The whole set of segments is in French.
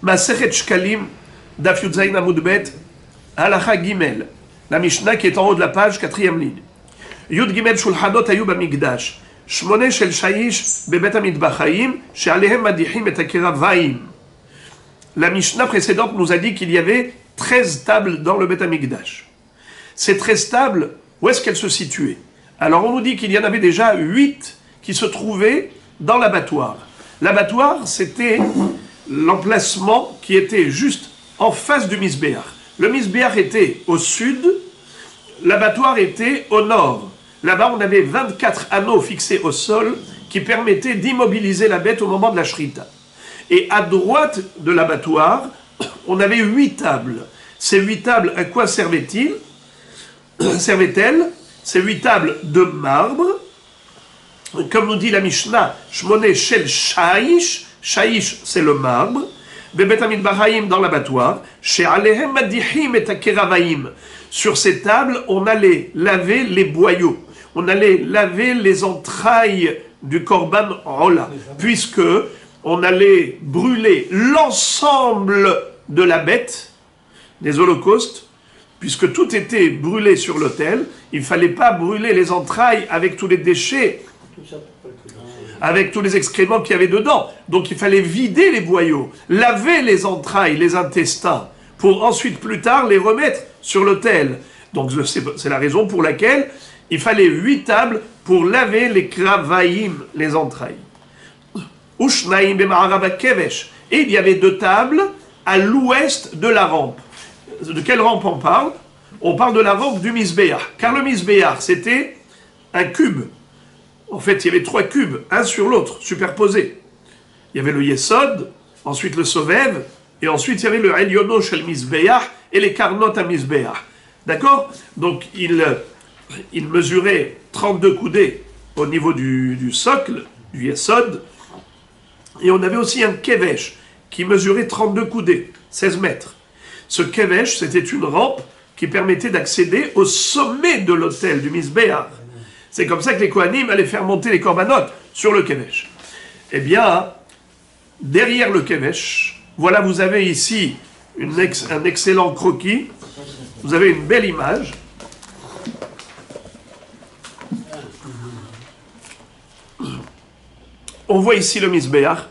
Masechet Shkalim, Daf Yud Zayin Amud Bet, Halacha Gimel, la Mishnah qui est en haut de la page, 4e ligne. Yud Gimel Shulchanot Hayu Bamikdash, Shmone Shel Shayish Bebet Hamidbach Hayim, She'alehem Madihim et Akeravayim. La Mishnah précédente nous a dit qu'il y avait 13 tables dans le Bet Hamikdash. Ces 13 tables, où est-ce qu'elles se situaient? Alors on nous dit qu'il y en avait déjà 8 qui se trouvaient dans l'abattoir. L'abattoir, c'était l'emplacement qui était juste en face du Misbéach. Le Misbéach était au sud, l'abattoir était au nord. Là-bas, on avait 24 anneaux fixés au sol qui permettaient d'immobiliser la bête au moment de la shrita. Et à droite de l'abattoir, on avait 8 tables. Ces 8 tables, à quoi servaient-elles? Ces 8 tables de marbre, comme nous dit la Mishnah, Shmone Shel Shayish, Shayish c'est le marbre, Bebet Hamidbach Hayim dans l'abattoir, She'alehem Madihim et Akeravayim. Sur ces tables, on allait laver les boyaux, on allait laver les entrailles du Korban Ola, puisque on allait brûler l'ensemble de la bête, des holocaustes, puisque tout était brûlé sur l'autel, il ne fallait pas brûler les entrailles avec tous les déchets, avec tous les excréments qu'il y avait dedans. Donc il fallait vider les boyaux, laver les entrailles, les intestins, pour ensuite plus tard les remettre sur l'autel. Donc c'est la raison pour laquelle il fallait 8 tables pour laver les kravaïm, les entrailles. Ushnaim b'ma'arav kevesh. Et il y avait 2 tables à l'ouest de la rampe. De quelle rampe on parle? On parle de la rampe du Misbéach. Car le Misbéach, c'était un cube. En fait, il y avait 3 cubes, un sur l'autre, superposés. Il y avait le Yesod, ensuite le Sovev, et ensuite il y avait le Elyono Shel Misbéach et les Karnot à Misbéach. D'accord? Donc il mesurait 32 coudées au niveau du socle, du Yesod, et on avait aussi un Kevesh qui mesurait 32 coudées, 16 mètres. Ce Kevesh, c'était une rampe qui permettait d'accéder au sommet de l'autel du Misbéach. C'est comme ça que les Kohanim allaient faire monter les Korbanot sur le Kevesh. Eh bien, derrière le Kevesh, voilà, vous avez ici un excellent croquis. Vous avez une belle image. On voit ici le Misbéach.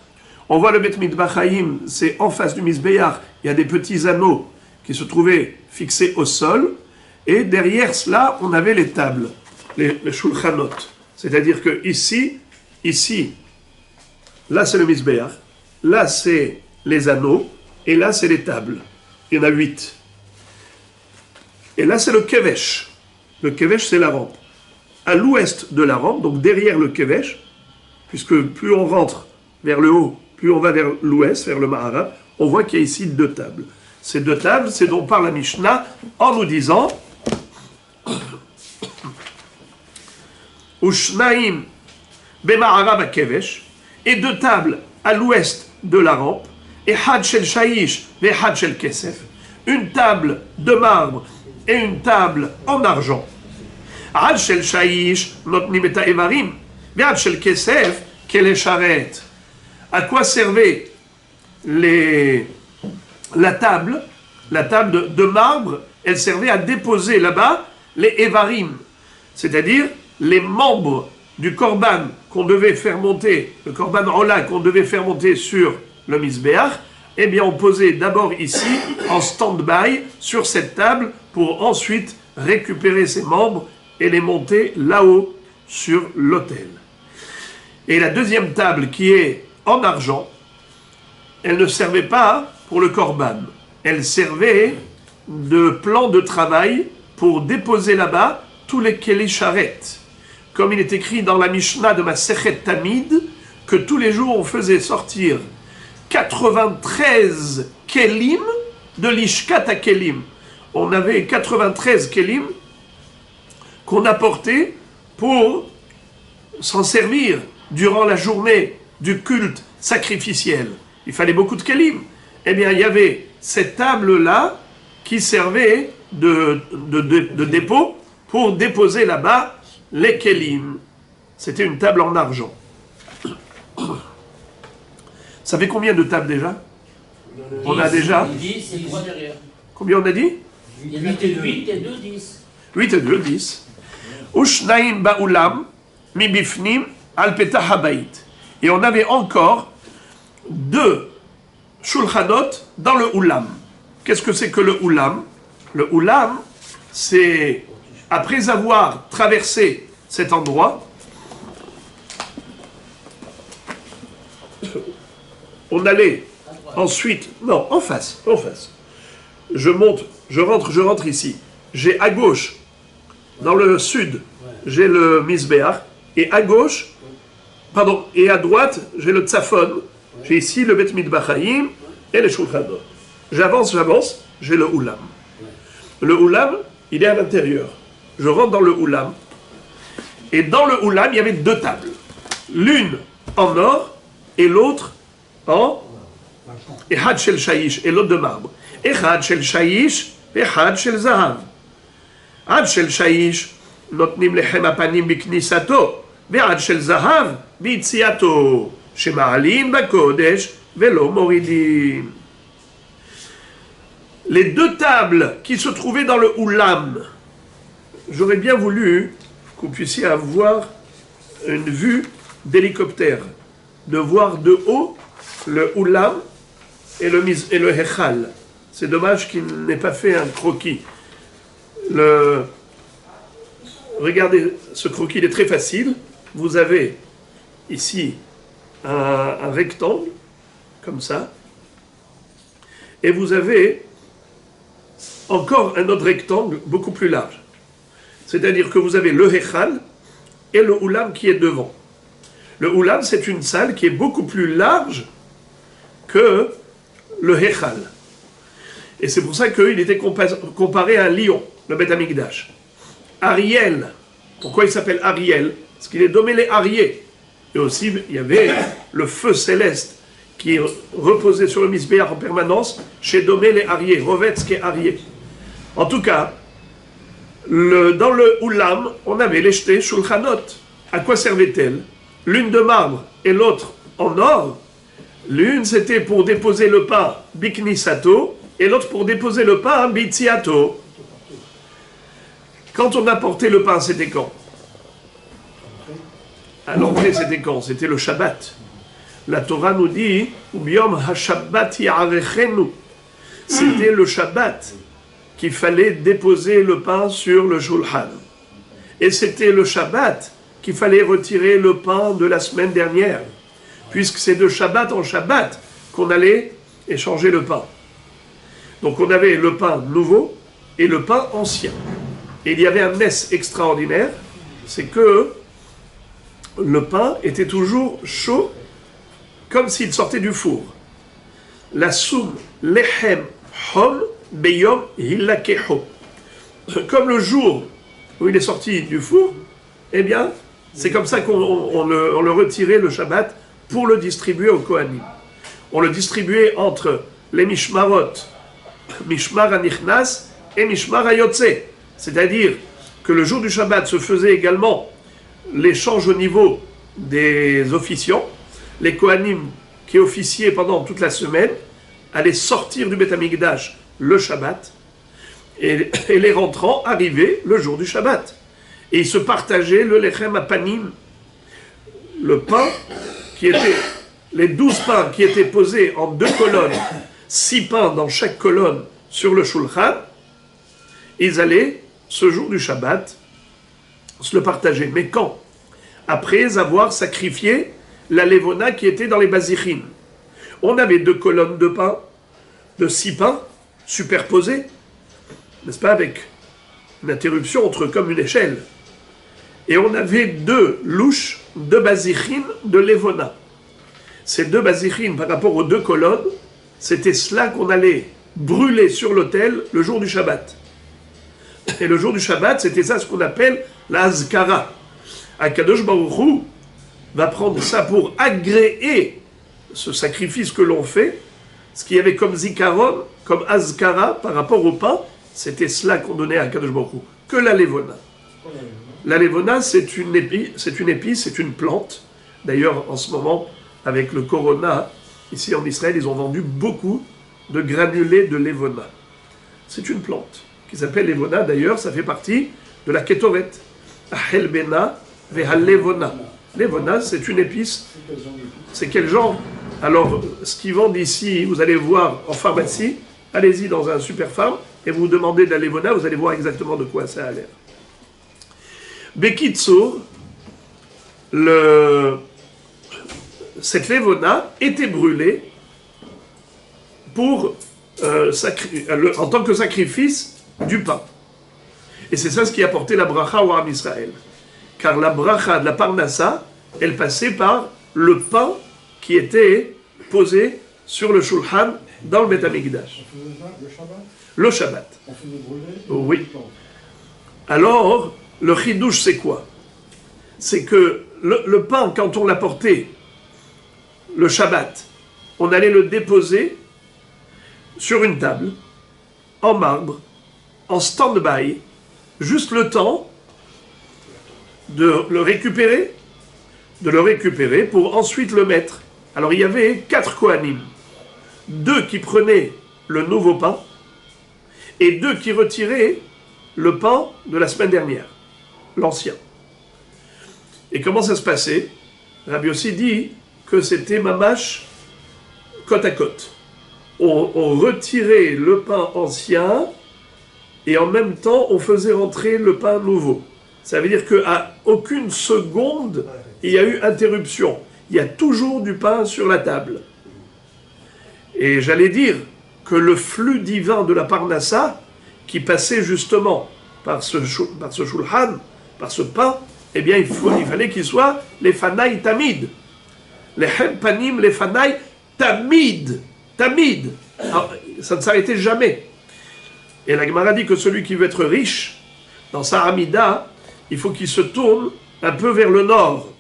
On voit le Bet Hamidbach Hayim, c'est en face du Misbéach. Il y a des petits anneaux qui se trouvaient fixés au sol. Et derrière cela, on avait les tables, les shulchanot. C'est-à-dire que ici, là c'est le Misbéach, là c'est les anneaux, et là c'est les tables. Il y en a 8. Et là c'est le kevesh. Le kevesh c'est la rampe. À l'ouest de la rampe, donc derrière le kevesh, puisque plus on rentre vers le haut, plus on va vers l'ouest, vers le Mahara, on voit qu'il y a ici 2 tables. Ces 2 tables, c'est dont parle la Mishnah en nous disant Ushnaim b'ma'arav kevesh, et 2 tables à l'ouest de la rampe, et had shel shayish et had shel kesef, une table de marbre et une table en argent. Had shel shayish notnim et ha'evarim, et had shel kesef kele sharet. À quoi servait la table de marbre? Elle servait à déposer là-bas les évarim, c'est-à-dire les membres du korban qu'on devait faire monter, le korban ola qu'on devait faire monter sur le Misbéach. Eh bien, on posait d'abord ici, en stand-by, sur cette table, pour ensuite récupérer ces membres et les monter là-haut sur l'autel. Et la deuxième table, qui est en argent, elle ne servait pas pour le korban. Elle servait de plan de travail pour déposer là-bas tous les keli sharet. Comme il est écrit dans la Mishnah de Masechet Tamid, que tous les jours on faisait sortir 93 kelim de l'ishkat à kelim. On avait 93 kelim qu'on apportait pour s'en servir durant la journée du culte sacrificiel. Il fallait beaucoup de kelim. Eh bien, il y avait cette table-là qui servait de dépôt pour déposer là-bas les kelim. C'était une table en argent. Ça fait combien de tables déjà? On a déjà 10 et 3 derrière. Combien on a dit? 8 et 2, 10. 8 et 2, 10. Ushnaim ba'ulam mi bifnim al petah habayit. Et on avait encore 2 shulchanot dans le oulam. Qu'est-ce que c'est que le oulam? Le oulam, c'est après avoir traversé cet endroit, on allait ensuite, non, en face. Je monte, je rentre ici. J'ai à gauche, dans le sud, j'ai le Misbéach, et à gauche, pardon, et à droite, j'ai le Tzafon. J'ai ici le Bet Midbachayim et les Shulchanot. J'avance, j'ai le Oulam. Le Oulam, il est à l'intérieur. Je rentre dans le Oulam. Et dans le Oulam, il y avait 2 tables. L'une en or et l'autre en Echad Shel Shaish et l'autre de marbre. Echad Shel Shaish et Echad Shel Zahav. Echad Shel Shaish, notnim lechem apanim biknisato. Ve'ad Shel Zahav bi'tziato. Shema'alin ba'kodesh ve'lo moridin. Les 2 tables qui se trouvaient dans le Oulam, j'aurais bien voulu que vous puissiez avoir une vue d'hélicoptère, de voir de haut le Oulam et le Hechal. C'est dommage qu'il n'ait pas fait un croquis. Regardez, ce croquis il est très facile. Vous avez ici un rectangle, comme ça, et vous avez encore un autre rectangle beaucoup plus large. C'est-à-dire que vous avez le Hechal et le Oulam qui est devant. Le Oulam, c'est une salle qui est beaucoup plus large que le Hechal. Et c'est pour ça qu'il était comparé à un lion, le Beth Amikdash. Ariel, pourquoi il s'appelle Ariel? Parce qu'il est dommé les Ariés. Et aussi, il y avait le feu céleste qui reposait sur le Misbéach en permanence chez Domé les Ariés, Rovetsk et Arié. En tout cas, dans le Oulam, on avait les jetés Shulchanot. À quoi servait-elle? L'une de marbre et l'autre en or. L'une, c'était pour déposer le pain Biknisato, et l'autre pour déposer le pain Bitziato. Quand on apportait le pain, c'était quand? À l'entrée, c'était quand? C'était le Shabbat. La Torah nous dit Ubiom ha-Shabbat ya'arechenu. C'était le Shabbat qu'il fallait déposer le pain sur le Shulchan. Et c'était le Shabbat qu'il fallait retirer le pain de la semaine dernière, puisque c'est de Shabbat en Shabbat qu'on allait échanger le pain. Donc on avait le pain nouveau et le pain ancien. Et il y avait un ness extraordinaire, c'est que le pain était toujours chaud, comme s'il sortait du four. La soum lechem hom beyom hilakeho. Comme le jour où il est sorti du four, eh bien, c'est comme ça qu'on le retirait le Shabbat pour le distribuer au Kohanim. On le distribuait entre les Mishmarot, Mishmar HaNichnas et Mishmar HaYotze. C'est-à-dire que le jour du Shabbat se faisait également l'échange au niveau des officiants. Les Kohanim qui officiaient pendant toute la semaine allaient sortir du Beth Amikdash le Shabbat et les rentrants arrivaient le jour du Shabbat. Et ils se partageaient le lechem apanim, le pain qui était, les 12 pains qui étaient posés en 2 colonnes, 6 pains dans chaque colonne sur le Shulchan. Ils allaient, ce jour du Shabbat, se le partager. Mais quand? Après avoir sacrifié la levona qui était dans les bazichim. On avait 2 colonnes de pain, de 6 pains, superposés, n'est-ce pas, avec une interruption entre comme une échelle. Et on avait 2 louches de bazichim de levona. Ces 2 bazichim, par rapport aux 2 colonnes, c'était cela qu'on allait brûler sur l'autel le jour du Shabbat. Et le jour du Shabbat, c'était ça ce qu'on appelle la Azkara. Akadosh Baruch Hu va prendre ça pour agréer ce sacrifice que l'on fait, ce qu'il y avait comme Zikaron, comme Azkara par rapport au pain, c'était cela qu'on donnait à Akadosh Baruch Hu, que la Levona. La Levona, c'est une épice, c'est une plante. D'ailleurs, en ce moment, avec le Corona, ici en Israël, ils ont vendu beaucoup de granulés de lévona. C'est une plante qui s'appelle lévona. D'ailleurs, ça fait partie de la kétoret. Ahelbena vehalevona. Lévona, c'est une épice. C'est quel genre? Alors, ce qu'ils vendent ici, vous allez voir en pharmacie, allez-y dans un super farm et vous demandez de la lévona, vous allez voir exactement de quoi ça a l'air. Bekitsour, cette lévona était brûlée pour, en tant que sacrifice du pain. Et c'est ça ce qui a porté la bracha au Am Israël. Car la bracha de la parnassa, elle passait par le pain qui était posé sur le shulchan dans le Beth Amikdash. Le Shabbat. Oui. Alors, le chidouche, c'est quoi? C'est que le pain, quand on l'a porté, le Shabbat, on allait le déposer sur une table, en marbre, en stand-by, juste le temps de le récupérer pour ensuite le mettre. Alors il y avait 4 Kohanim, 2 qui prenaient le nouveau pain et 2 qui retiraient le pain de la semaine dernière, l'ancien. Et comment ça se passait? Rabbi Yossi dit que c'était mamash côte à côte. On retirait le pain ancien et en même temps on faisait rentrer le pain nouveau. Ça veut dire qu'à aucune seconde il y a eu interruption. Il y a toujours du pain sur la table. Et j'allais dire que le flux divin de la parnassa, qui passait justement par ce shulchan, par ce pain, eh bien il fallait qu'il soit les fanaï tamid. Les panim, les fanaï tamid. Tamid. Alors, ça ne s'arrêtait jamais. Et la Gemara dit que celui qui veut être riche, dans sa Hamida, il faut qu'il se tourne un peu vers le nord.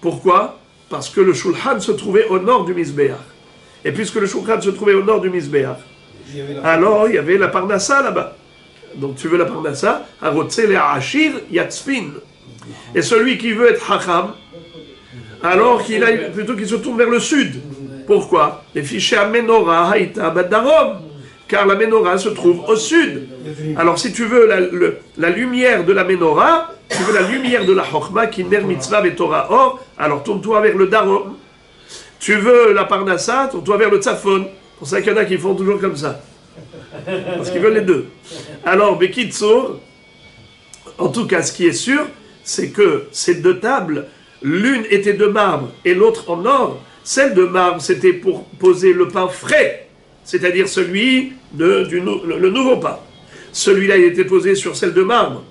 Pourquoi? Parce que le shulchan se trouvait au nord du Mizbeach. Et puisque le shulchan se trouvait au nord du Mizbeach, alors il y avait la parnassa là-bas. Donc tu veux la parnassa, harotze le hachir yatzfin. Et celui qui veut être hacham, alors qu'il aille plutôt qu'il se tourne vers le sud. Pourquoi? Les fichiers à Menorah haïta badarom, car la Menorah se trouve au sud. Alors si tu veux la lumière de la Menorah, tu veux la lumière de la Chokhmah, qui ner mitzvah et Torah or, alors tourne-toi vers le Darom. Tu veux la Parnassa, tourne-toi vers le Tzafon. C'est pour ça qu'il y en a qui font toujours comme ça. Parce qu'ils veulent les deux. Alors, Bekitsour, en tout cas, ce qui est sûr, c'est que ces 2 tables, l'une était de marbre et l'autre en or. Celle de marbre, c'était pour poser le pain frais, c'est-à-dire celui le nouveau pain. Celui-là, il était posé sur celle de marbre.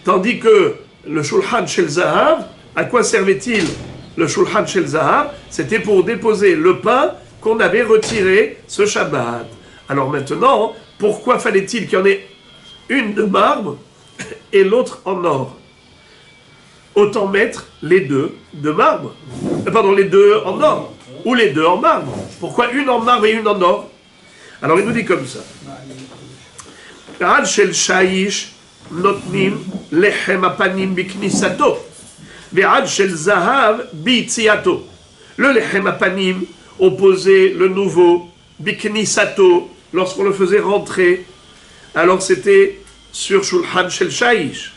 Tandis que le shulchan shel zahav, à quoi servait-il le shulchan shel zahav? C'était pour déposer le pain qu'on avait retiré ce Shabbat. Alors maintenant, pourquoi fallait-il qu'il y en ait une de marbre et l'autre en or? Autant mettre les 2 de marbre. Pardon, les 2 en or. Ou les 2 en marbre. Pourquoi une en marbre et une en or? Alors il nous dit comme ça. Ad shel shaish notnim lechem apanim biknisato ve'ad shel zahav bi'tziato. Le lechem apanim opposait le nouveau biknisato lorsqu'on le faisait rentrer. Alors c'était sur shulchan shel shaish.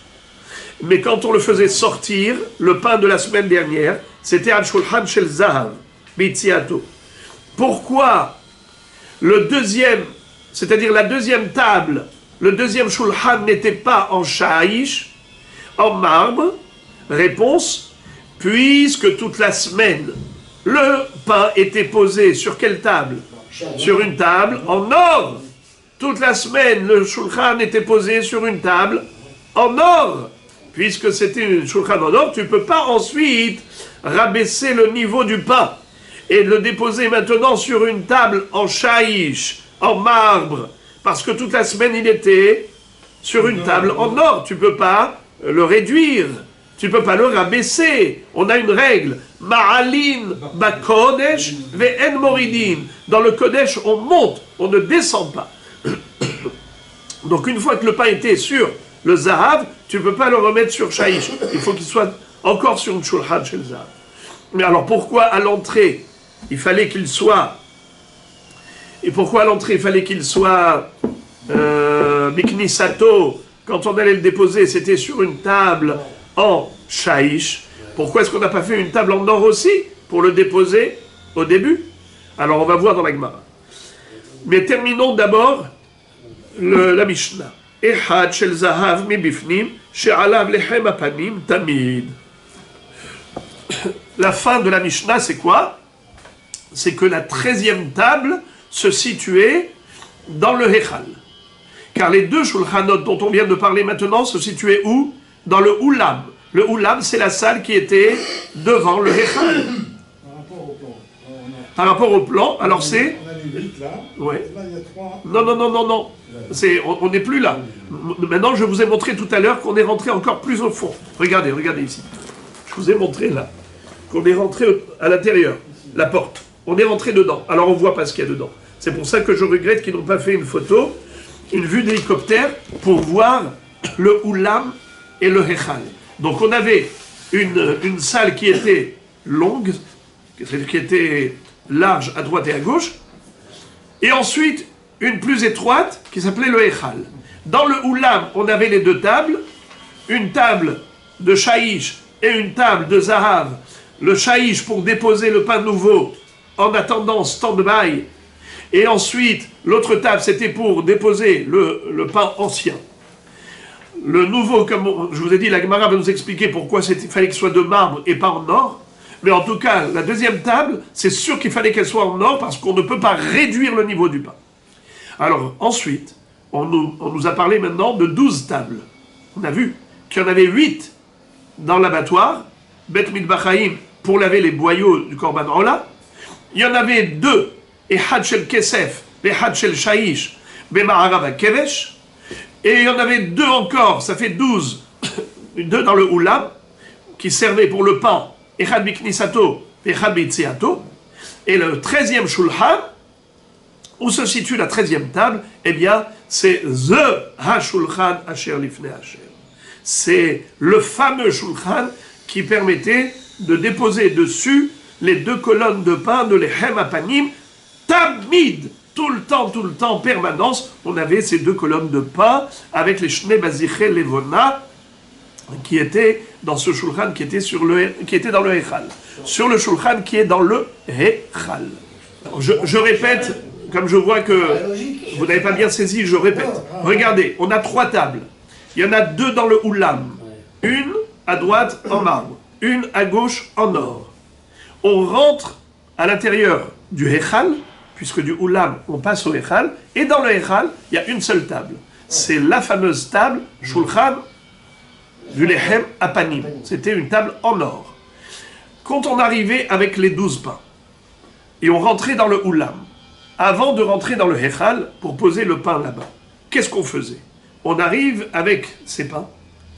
Mais quand on le faisait sortir, le pain de la semaine dernière, c'était ad shulchan shel zahav bi'tziato. Pourquoi le deuxième, c'est-à-dire la deuxième table, le deuxième shulchan n'était pas en shaish, en marbre? Réponse, puisque toute la semaine, le pain était posé sur quelle table? Sur une table en or. Toute la semaine, le shulchan était posé sur une table en or. Puisque c'était une shulchan en or, tu ne peux pas ensuite rabaisser le niveau du pain et le déposer maintenant sur une table en shaish, en marbre, parce que toute la semaine il était sur une table en or. Tu ne peux pas le réduire, tu ne peux pas le rabaisser. On a une règle, ma'alin bakodesh ve'en moridin. Dans le kodesh, on monte, on ne descend pas. Donc une fois que le pain était sur le zahav, tu ne peux pas le remettre sur shaish. Il faut qu'il soit encore sur une shulchan shel zahav. Mais alors pourquoi à l'entrée il fallait qu'il soit Et pourquoi à l'entrée il fallait qu'il soit Biknisato, quand on allait le déposer, c'était sur une table en shaïch. Pourquoi est-ce qu'on n'a pas fait une table en or aussi pour le déposer au début? Alors on va voir dans la Gemara. Mais terminons d'abord la Mishnah. Echad shel zahav mi bifnim, she'alav lechem apanim tamid. La fin de la Mishnah, c'est quoi? C'est que la 13e table se situait dans le Hechal. Car les deux Shulchanot dont on vient de parler maintenant se situaient où? Dans le Oulam. Le Oulam, c'est la salle qui était devant le Hechal. Par rapport au plan, alors c'est... On a les 8 là. Ouais. Là, il y a 3. Non. On n'est plus là. Maintenant, je vous ai montré tout à l'heure qu'on est rentré encore plus au fond. Regardez ici. Je vous ai montré là qu'on est rentré à l'intérieur, la porte. On est rentré dedans. Alors on voit pas ce qu'il y a dedans. C'est pour ça que je regrette qu'ils n'ont pas fait une photo, une vue d'hélicoptère pour voir le Oulam et le Hechal. Donc on avait une salle qui était longue, qui était large à droite et à gauche, et ensuite une plus étroite qui s'appelait le Hechal. Dans le Oulam, on avait les deux tables, une table de Shaïch et une table de Zahav. Le Shaïch pour déposer le pain nouveau en attendant stand-by, et ensuite l'autre table c'était pour déposer le pain ancien. Le nouveau, comme je vous ai dit, la Gemara va nous expliquer pourquoi il fallait qu'il soit de marbre et pas en or. Mais en tout cas, la deuxième table, c'est sûr qu'il fallait qu'elle soit en or parce qu'on ne peut pas réduire le niveau du pain. Alors ensuite, on nous a parlé maintenant de 12 tables. On a vu qu'il y en avait 8 dans l'abattoir, Bet Mitbachaim, pour laver les boyaux du Korban Ola. Il y en avait 2, et Had Shel Kesef, et Had Shel Shaïch, Bemaharav Kevesh. Et il y en avait 2 encore, ça fait 12, 2 dans le Oulam, qui servaient pour le pain, Echad Biknisato, Echad Bitseato. Et le 13e Shulchan, où se situe la 13e table, eh bien, c'est The HaShulchan Asher Lifnei Hashem. C'est le fameux Shulchan qui permettait de déposer dessus les 2 colonnes de pain de l'Echem Apanim, Tamid. Tout le temps, permanence, on avait ces 2 colonnes de pain avec les Shnei Baziché Levona qui étaient dans ce Shulchan qui était dans le Hechal. Sur le Shulchan qui est dans le Hechal. Je répète, comme je vois que vous n'avez pas bien saisi, je répète. Regardez, on a 3 tables. Il y en a 2 dans le Oulam. Une à droite en marbre, une à gauche en or. On rentre à l'intérieur du Hechal, puisque du Oulam, on passe au Hechal, et dans le Hechal, il y a une seule table. C'est la fameuse table, Shulchan, du Lechem Apanim. C'était une table en or. Quand on arrivait avec les 12 pains, et on rentrait dans le Oulam, avant de rentrer dans le Hechal, pour poser le pain là-bas, qu'est-ce qu'on faisait? On arrive avec ces pains,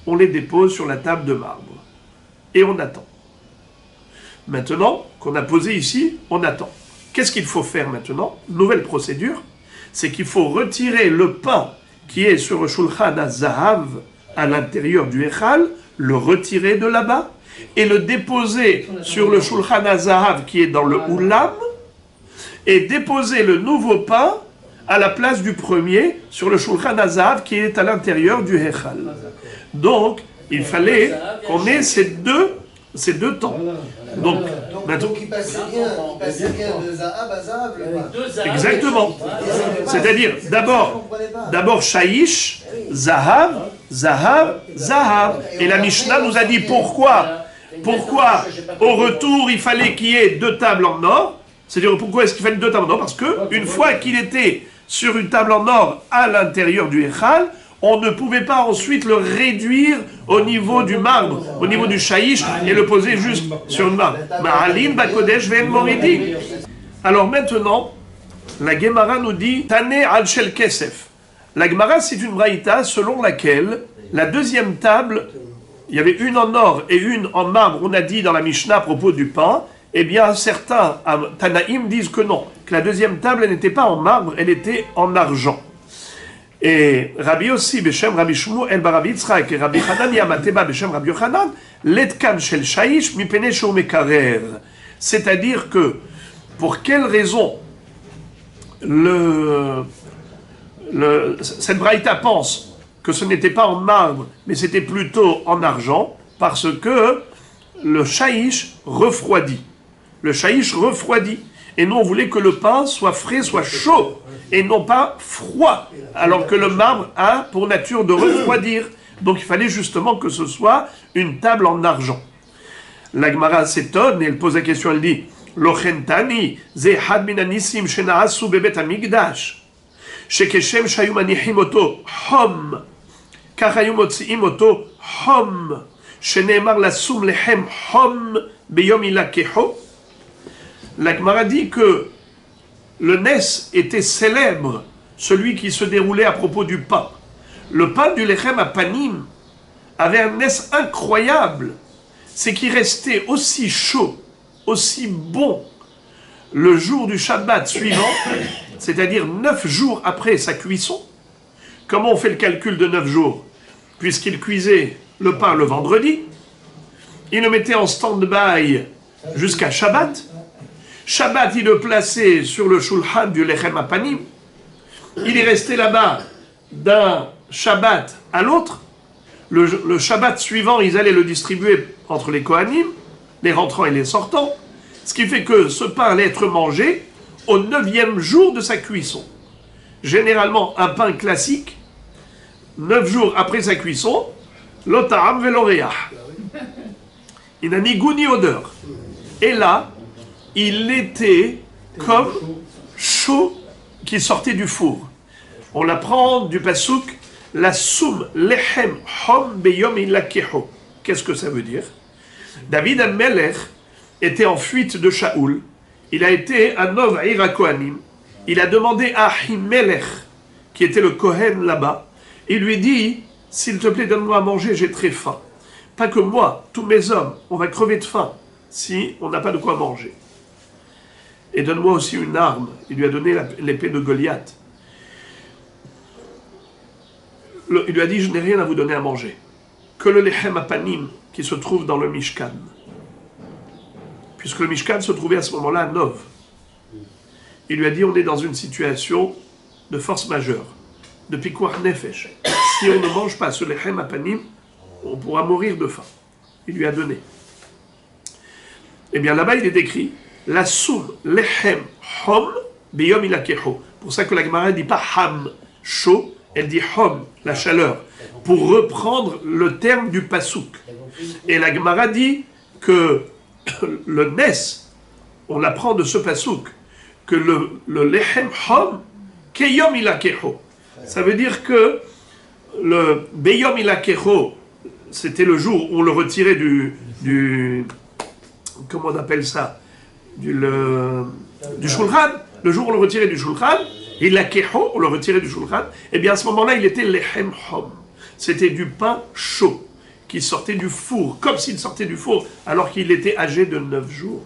on les dépose sur la table de marbre, et on attend. Maintenant qu'on a posé ici, on attend. Qu'est-ce qu'il faut faire maintenant? Nouvelle procédure, c'est qu'il faut retirer le pain qui est sur le Shulchan HaZahav à l'intérieur du Hechal, le retirer de là-bas et le déposer sur le Shulchan HaZahav qui est dans le Oulam et déposer le nouveau pain à la place du premier sur le Shulchan HaZahav qui est à l'intérieur du Hechal. Donc, il fallait qu'on ait ces deux temps. Donc il passait bien de Zahav à Zahav. Exactement. C'est-à-dire, d'abord Shaïch, Zahav, Zahav, Zahav. Et la Mishnah nous a dit pourquoi au retour il fallait qu'il y ait 2 tables en or. C'est-à-dire pourquoi est-ce qu'il fallait 2 tables en or? Parce que une fois qu'il était sur une table en or à l'intérieur du Hechal, on ne pouvait pas ensuite le réduire au niveau du marbre, au niveau du shaïch, et le poser juste sur une marbre. Ma'alin bakodesh ve'en moridi. Alors maintenant, la Gemara nous dit Tane al shel kesef. La Gemara, c'est une braïta selon laquelle la deuxième table, il y avait une en or et une en marbre, on a dit dans la Mishnah à propos du pain. Eh bien, certains Tanaïm disent que non, que la deuxième table, elle n'était pas en marbre, elle était en argent. Et Rabbi aussi, Beshem Rabbi Shmuel bar Rabbi Yitzchak, et Rabbi Hanan Yamateba, Beshem Rabbi Yochanan, Letkan shel shaïch mipene shou mekarer. C'est-à-dire que, pour quelle raison cette braïta pense que ce n'était pas en marbre, mais c'était plutôt en argent, parce que le shaïch refroidit. Le shaïch refroidit. Et nous, on voulait que le pain soit frais, soit chaud, et non pas froid, alors que le marbre a pour nature de refroidir. Donc il fallait justement que ce soit une table en argent. La Gemara s'étonne et elle pose la question, elle dit Lochentani, ze had min anissim shenaasu bebet hamikdash, shekeshem shayu manichim oto hom, kach hayu motziim oto hom, sheneemar lasum lechem hom beyom ilakeho. La Gemara dit que le Nes était célèbre, celui qui se déroulait à propos du pain. Le pain du lechem à panim avait un Nes incroyable, c'est qu'il restait aussi chaud, aussi bon le jour du Shabbat suivant, c'est-à-dire 9 jours après sa cuisson. Comment on fait le calcul de 9 jours? Puisqu'il cuisait le pain le vendredi, il le mettait en stand-by jusqu'à Shabbat. Shabbat, il le plaçait sur le shulchan du lechem apanim. Il est resté là-bas d'un Shabbat à l'autre. Le Shabbat suivant, ils allaient le distribuer entre les Kohanim, les rentrants et les sortants. Ce qui fait que ce pain allait être mangé au 9e jour de sa cuisson. Généralement, un pain classique, 9 jours après sa cuisson, l'ota'am veloreah. Il n'a ni goût ni odeur. Et là, il était comme chaud qui sortait du four. On l'apprend du pasouk, la soum lechem hom beyom ilakeho. Qu'est-ce que ça veut dire? David Amelech était en fuite de Shaoul. Il a été un homme à Irakohanim. Il a demandé à Ahimelech, qui était le Kohen là-bas, il lui dit, s'il te plaît, donne-moi à manger, j'ai très faim. Pas que moi, tous mes hommes, on va crever de faim si on n'a pas de quoi manger. Et donne-moi aussi une arme. Il lui a donné l'épée de Goliath. Il lui a dit, je n'ai rien à vous donner à manger. Que le lechem apanim qui se trouve dans le Mishkan. Puisque le Mishkan se trouvait à ce moment-là à Nov. Il lui a dit, on est dans une situation de force majeure, de pikuach nefesh. Si on ne mange pas ce lechem apanim, on pourra mourir de faim. Il lui a donné. Eh bien là-bas, il est écrit, la soum lechem hom biyom ilakeho. Pour ça que la Gemara ne dit pas ham, chaud, elle dit hom, la chaleur, pour reprendre le terme du pasouk. Et la Gemara dit que le Nes, on l'apprend de ce pasouk, que le lechem hom, keyom ilakeho. Ça veut dire que le beyom ilakeho, c'était le jour où on le retirait du comment on appelle ça, du shulchan, le jour où on le retirait du shulchan, et la keho, on le retirait du shulchan, et bien à ce moment-là, il était lechem hom. C'était du pain chaud, qui sortait du four, comme s'il sortait du four, alors qu'il était âgé de 9 jours.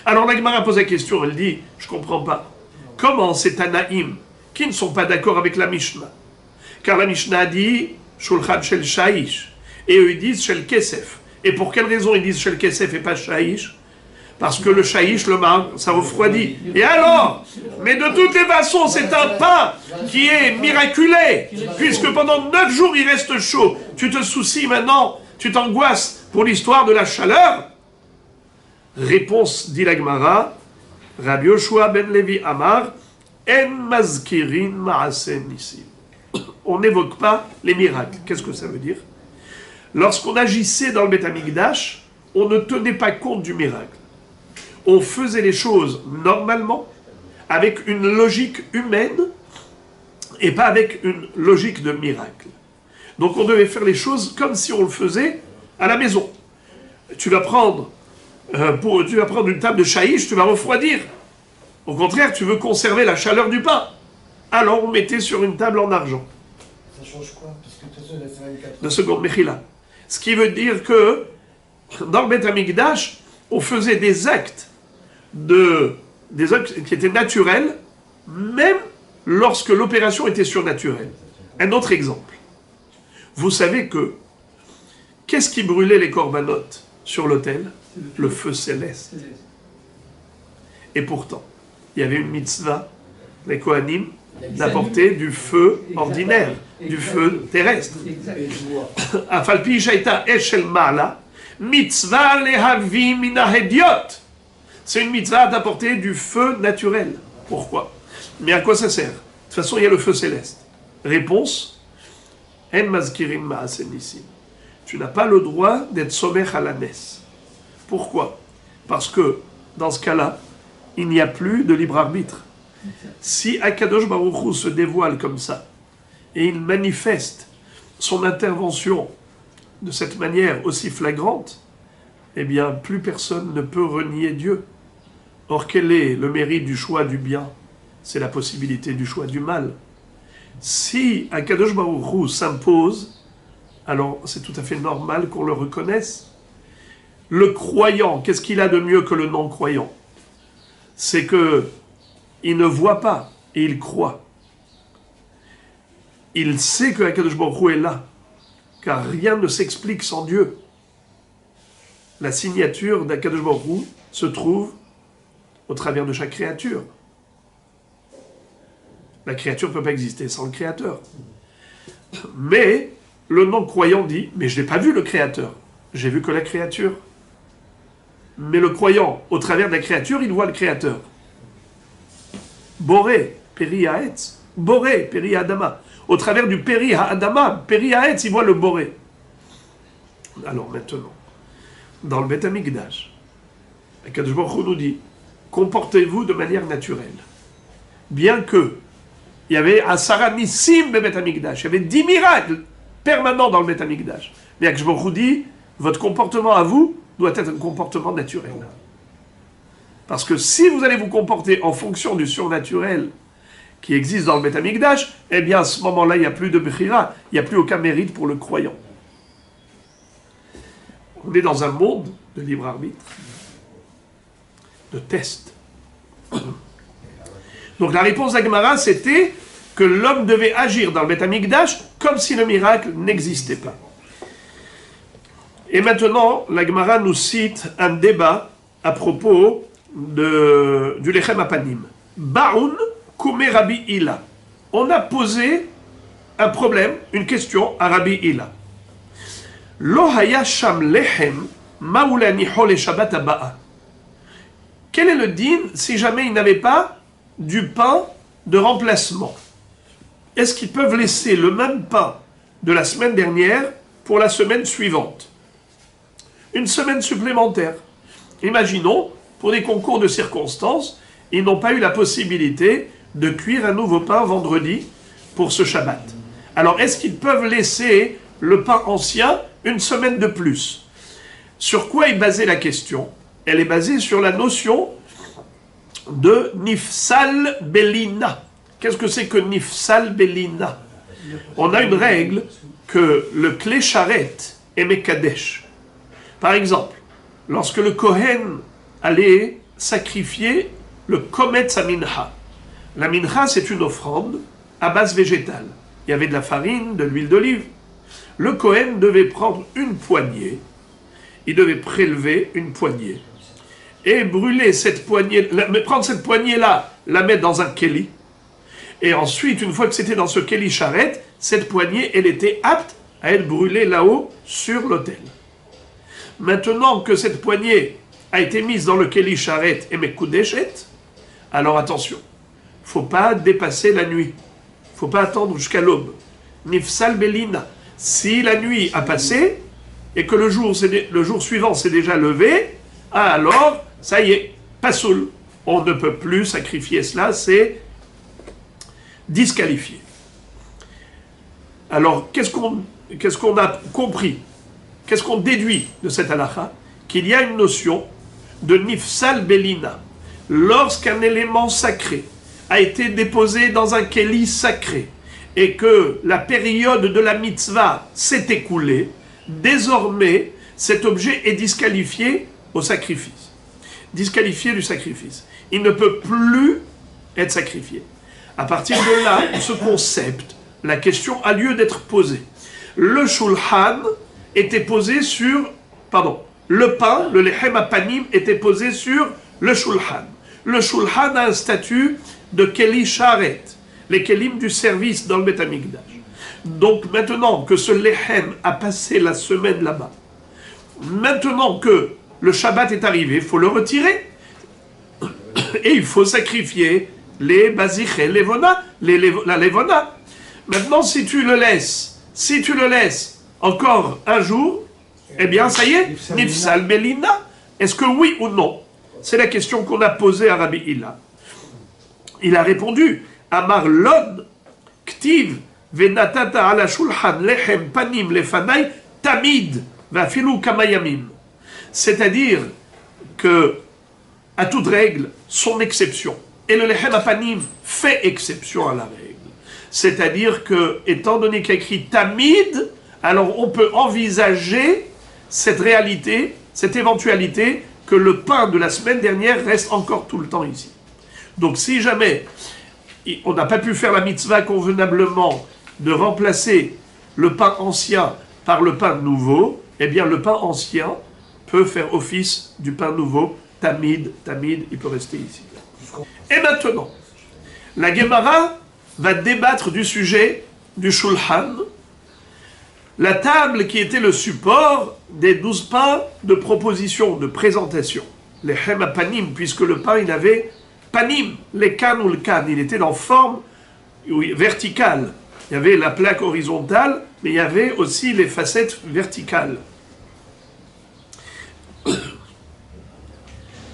Alors la Gemara pose la question, elle dit, je comprends pas, comment ces Tanaïm, qui ne sont pas d'accord avec la Mishnah, car la Mishnah a dit, shulchan shel sha'ish, et eux ils disent shel kesef. Et pour quelle raison ils disent shel kesef et pas sha'ish? Parce que le shaïch, le marbre, ça refroidit. Et alors? Mais de toutes les façons, c'est un pain qui est miraculé, puisque pendant 9 jours, il reste chaud. Tu te soucies maintenant, tu t'angoisses pour l'histoire de la chaleur? Réponse, dit la Gemara, Rabbi Yoshua ben Levi Amar, En mazkirin ma'asen nisim. On n'évoque pas les miracles. Qu'est-ce que ça veut dire? Lorsqu'on agissait dans le Beth Amikdash, on ne tenait pas compte du miracle. On faisait les choses normalement, avec une logique humaine, et pas avec une logique de miracle. Donc on devait faire les choses comme si on le faisait à la maison. Tu vas prendre une table de shaïch, tu vas refroidir. Au contraire, tu veux conserver la chaleur du pain. Alors on mettait sur une table en argent. Ça change quoi? Parce que de toute façon, la semaine 4. De seconde Mechila. Ce qui veut dire que dans le Beth Amikdash, on faisait des actes qui étaient naturels, même lorsque l'opération était surnaturelle. Un autre exemple. Vous savez que, qu'est-ce qui brûlait les corbanotes sur l'autel? Le feu céleste. Et pourtant, il y avait une mitzvah, les Kohanim, d'apporter du feu ordinaire, du feu terrestre. Afalpi shaita eshel ma'ala, mitzvah lehavi mina hediot. C'est une mitzvah d'apporter du feu naturel. Pourquoi? Mais à quoi ça sert? De toute façon, il y a le feu céleste. Réponse, en mazkirin ma'asen nissim. Tu n'as pas le droit d'être sommer à la messe. Pourquoi? Parce que, dans ce cas-là, il n'y a plus de libre arbitre. Si Akadosh Baruch Hu se dévoile comme ça, et il manifeste son intervention de cette manière aussi flagrante, eh bien, plus personne ne peut renier Dieu. Or, quel est le mérite du choix du bien? C'est la possibilité du choix du mal. Si Akadosh Baruch Hu s'impose, alors c'est tout à fait normal qu'on le reconnaisse. Le croyant, qu'est-ce qu'il a de mieux que le non-croyant? C'est que il ne voit pas et il croit. Il sait que Akadosh Baruch Hu est là, car rien ne s'explique sans Dieu. La signature d'Akadosh Baruch Hu se trouve au travers de chaque créature. La créature ne peut pas exister sans le Créateur. Mais le non-croyant dit, mais je n'ai pas vu le Créateur, j'ai vu que la créature. Mais le croyant, au travers de la créature, il voit le Créateur. Boré, Peri Haetz. Boré, Peri Adama. Au travers du Peri Adama, Peri Haetz, il voit le Boré. Alors maintenant, dans le Beth Amikdash, Akadosh Baruch Hu nous dit, comportez-vous de manière naturelle. Bien que il y avait Asara Nissim be Beth Amikdash, il y avait 10 miracles permanents dans le Beth Amikdash. Mais Akadosh Baruch Hu dit, votre comportement à vous doit être un comportement naturel. Parce que si vous allez vous comporter en fonction du surnaturel qui existe dans le Beth Amikdash, eh bien à ce moment-là, il n'y a plus de Bechira, il n'y a plus aucun mérite pour le croyant. On est dans un monde de libre arbitre, de test. Donc la réponse d'Agmara, c'était que l'homme devait agir dans le Beth Amikdash comme si le miracle n'existait pas. Et maintenant, l'Agmara nous cite un débat à propos du Lechem Apanim. Baoun Kume Rabbi Hila. On a posé un problème, une question à Rabbi Hila. Lo haya sham lechem maoulani hole Shabbat aba'a. Quel est le din si jamais ils n'avaient pas du pain de remplacement? Est-ce qu'ils peuvent laisser le même pain de la semaine dernière pour la semaine suivante? Une semaine supplémentaire. Imaginons, pour des concours de circonstances, ils n'ont pas eu la possibilité de cuire un nouveau pain vendredi pour ce Shabbat. Alors, est-ce qu'ils peuvent laisser le pain ancien une semaine de plus? Sur quoi est basée la question? Elle est basée sur la notion de Nifsal Belina. Qu'est-ce que c'est que Nifsal Belina? On a une règle que le Klé Sharet est Mekadesh. Par exemple, lorsque le Kohen allait sacrifier le Kometz Mincha. La Mincha, c'est une offrande à base végétale. Il y avait de la farine, de l'huile d'olive. Le Kohen devait prendre une poignée, il devait prélever une poignée, et brûler cette poignée, prendre cette poignée-là, la mettre dans un kéli, et ensuite, une fois que c'était dans ce kéli charrette, cette poignée, elle était apte à être brûlée là-haut sur l'autel. Maintenant que cette poignée a été mise dans le kéli charrette et mekoudeshet, alors attention, il ne faut pas dépasser la nuit, il ne faut pas attendre jusqu'à l'aube. Nifsal Belina. Si la nuit a passé et que le jour suivant s'est déjà levé, alors, ça y est, pasoul. On ne peut plus sacrifier cela, c'est disqualifié. Alors, qu'est-ce qu'on a compris? Qu'est-ce qu'on déduit de cette halakha? Qu'il y a une notion de nifsal belina. Lorsqu'un élément sacré a été déposé dans un kéli sacré, et que la période de la mitzvah s'est écoulée, désormais, cet objet est disqualifié au sacrifice. Disqualifié du sacrifice. Il ne peut plus être sacrifié. À partir de là, ce concept, la question a lieu d'être posée. Le shulchan était posé sur... le pain, le lechem apanim, était posé sur le shulchan. le Shulchan a un statut de Keli Sharet, les Kelim du service dans le Bet Amikdash. Donc maintenant que ce Lechem a passé la semaine là-bas, maintenant que le Shabbat est arrivé, il faut le retirer. Et il faut sacrifier les Bazich et Levona, la Levona. Maintenant, si tu le laisses encore un jour, eh bien, ça y est, Nifsal Melina. Est-ce que oui ou non? C'est la question qu'on a posée à Rabbi Hilla. Il a répondu, Amar Lon, Ktiv, Venatata ala Shulchan, Lechem, Panim, Lefanai, Tamid, Vafilu Kamayamim. C'est-à-dire que, à toute règle, son exception. Et le Lechem Apanim fait exception à la règle. C'est-à-dire que, étant donné qu'il y a écrit Tamid, alors on peut envisager cette réalité, cette éventualité, que le pain de la semaine dernière reste encore tout le temps ici. Donc si jamais on n'a pas pu faire la mitzvah convenablement de remplacer le pain ancien par le pain nouveau, eh bien le pain ancien peut faire office du pain nouveau, Tamid, il peut rester ici. Et maintenant, la Gemara va débattre du sujet du Shulchan, la table qui était le support des 12 pains de proposition, de présentation. Les Hem Panim, puisque le pain, il avait Panim, les can ou le can, il était en forme verticale. Il y avait la plaque horizontale, mais il y avait aussi les facettes verticales.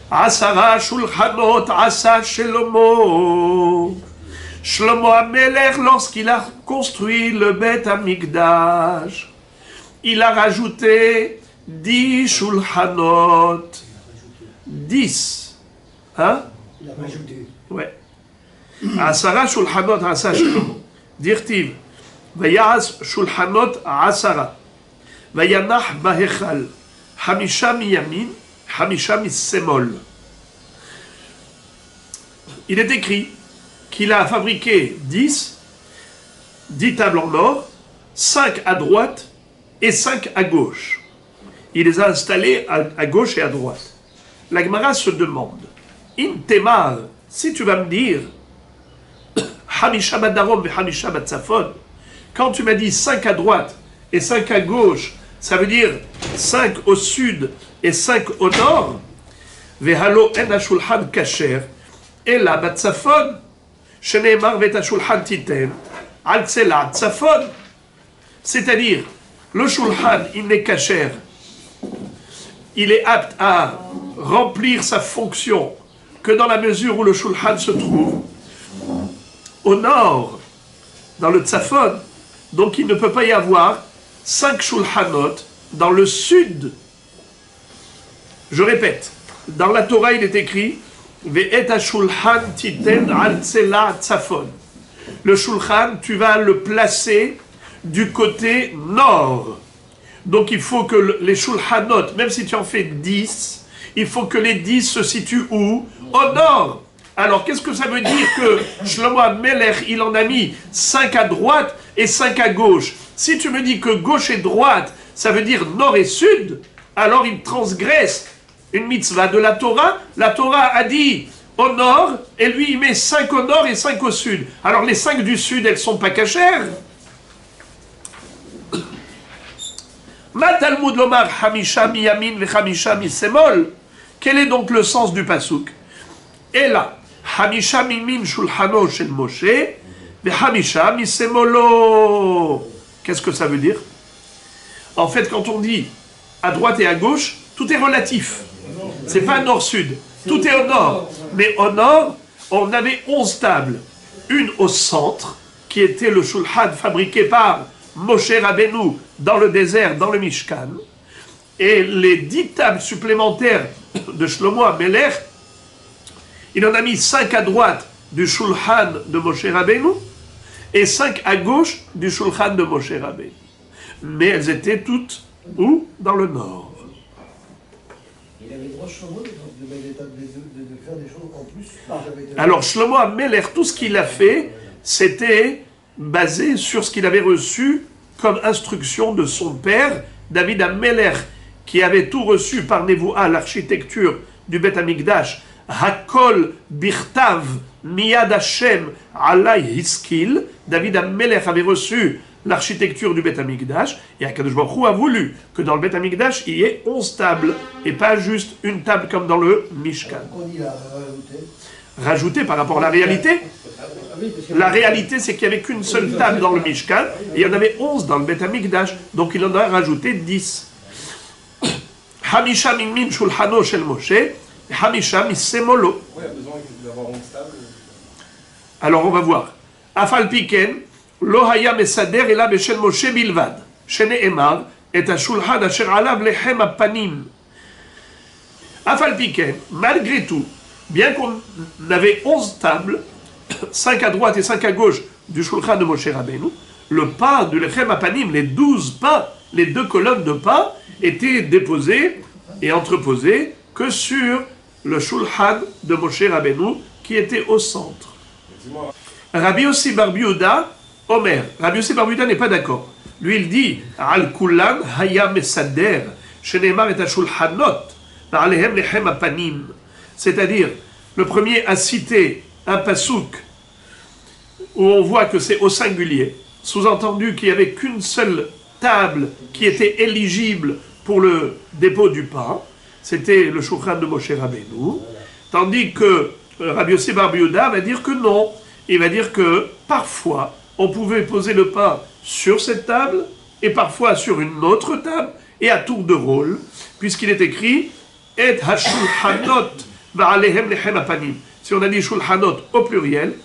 Asara Shulchanot Asa Shelomo. Shlomo HaMelech, lorsqu'il a construit le Bet Amikdash, il a rajouté 10 Shulchanot. 10. Hein? Il a rajouté. Ouais. Asara Shulchanot Asa Shlomo. Dirtiv. Vayas Shulchanot Asara. Vayanach Bahechal. Hamisha miyamin, Hamisha misemol. Il est écrit qu'il a fabriqué 10 tables en or, 5 à droite et 5 à gauche. Il les a installées à gauche et à droite. La Gemara se demande, in temar, si tu vas me dire, Hamisha badarom et Hamisha batzafon, quand tu m'as dit 5 à droite et 5 à gauche, ça veut dire 5 au sud et 5 au nord, vehalo en hashulchan kasher, et la batzafon, c'est-à-dire, le shulchan, il n'est kasher, il est apte à remplir sa fonction que dans la mesure où le shulchan se trouve au nord, dans le tzafon. Donc il ne peut pas y avoir 5 shulchanot dans le sud. Je répète, dans la Torah il est écrit Ve'et ha-shulchan titen al tzela tzafon. Le shulchan, tu vas le placer du côté nord. Donc il faut que les shulchanot, même si tu en fais 10, il faut que les 10 se situent où? Au nord. Alors qu'est-ce que ça veut dire que Shlomo HaMelech, il en a mis 5 à droite et 5 à gauche? Si tu me dis que gauche et droite, ça veut dire nord et sud, alors il transgresse une mitzvah de la Torah. La Torah a dit au nord, et lui il met 5 au nord et 5 au sud. Alors les 5 du sud, elles sont pas cachères. Ma Talmud lomar hamisha miyamin ve hamisha misemol. Quel est donc le sens du pasuk? Et là, hamisha mimin shulchano shel Moshe ve hamisha misemolo. Qu'est-ce que ça veut dire? En fait, quand on dit à droite et à gauche, tout est relatif. C'est pas nord-sud. Tout est au nord. Mais au nord, on avait 11 tables. Une au centre, qui était le shulchan fabriqué par Moshe Rabbeinu dans le désert, dans le Mishkan. Et les 10 tables supplémentaires de Shlomo HaMelech, il en a mis 5 à droite du shulchan de Moshe Rabbeinu et 5 à gauche du shulchan de Moshe Rabbeinu. Mais elles étaient toutes où? Dans le nord. Il avait le droit, Shlomo, de faire des choses en plus. Alors Shlomo HaMelech, tout ce qu'il a fait, c'était basé sur ce qu'il avait reçu comme instruction de son père, David HaMelech, qui avait tout reçu par Nevoah, l'architecture du Bet Amikdash, Hakol birtav miyad Hashem alay hiskil. David Amelech avait reçu l'architecture du Beth Amikdash, et Akadosh Baruch Hu a voulu que dans le Beth Amikdash, il y ait 11 tables, et pas juste une table comme dans le Mishkan. On y a rajouté. Rajouté par rapport à la réalité. La réalité, c'est qu'il n'y avait qu'une seule table dans le Mishkan, et il y en avait 11 dans le Beth Amikdash, donc il en a rajouté 10. Hamisha min shulchano shel Moshe, Hamisha misemolo. Oui, il y a besoin d'avoir 11 tables. Alors on va voir. Afal piken, lo haya mesader ela beshel Moshe bilvad, shene'emar, et ashulchan asher alav lechem apanim. Afal piken, malgré tout, bien qu'on avait 11 tables, 5 à droite et 5 à gauche du shulchan de Moshe Rabbeinu, le pain de lechem apanim, les 12 pains, les 2 colonnes de pain, étaient déposés et entreposés que sur le shulchan de Moshe Rabbeinu, qui était au centre. Rabbi Yossi Bar Biouda, Omer. Rabbi Yossi Bar Biouda n'est pas d'accord. Lui, il dit Al Kulan Haya Mesader, Shenemar et Ashulhanot, Ba'alehem Lechem Apanim. C'est-à-dire, le premier a cité un pasouk où on voit que c'est au singulier, sous-entendu qu'il n'y avait qu'une seule table qui était éligible pour le dépôt du pain, c'était le shulchan de Moshe Rabbeinu, tandis que Rabbi Yossi Bar Biouda va dire que non. Il va dire que parfois, on pouvait poser le pain sur cette table et parfois sur une autre table et à tour de rôle, puisqu'il est écrit Et hashulhanot ba'alehem lechem apanim. Si on a dit shulhanot au pluriel,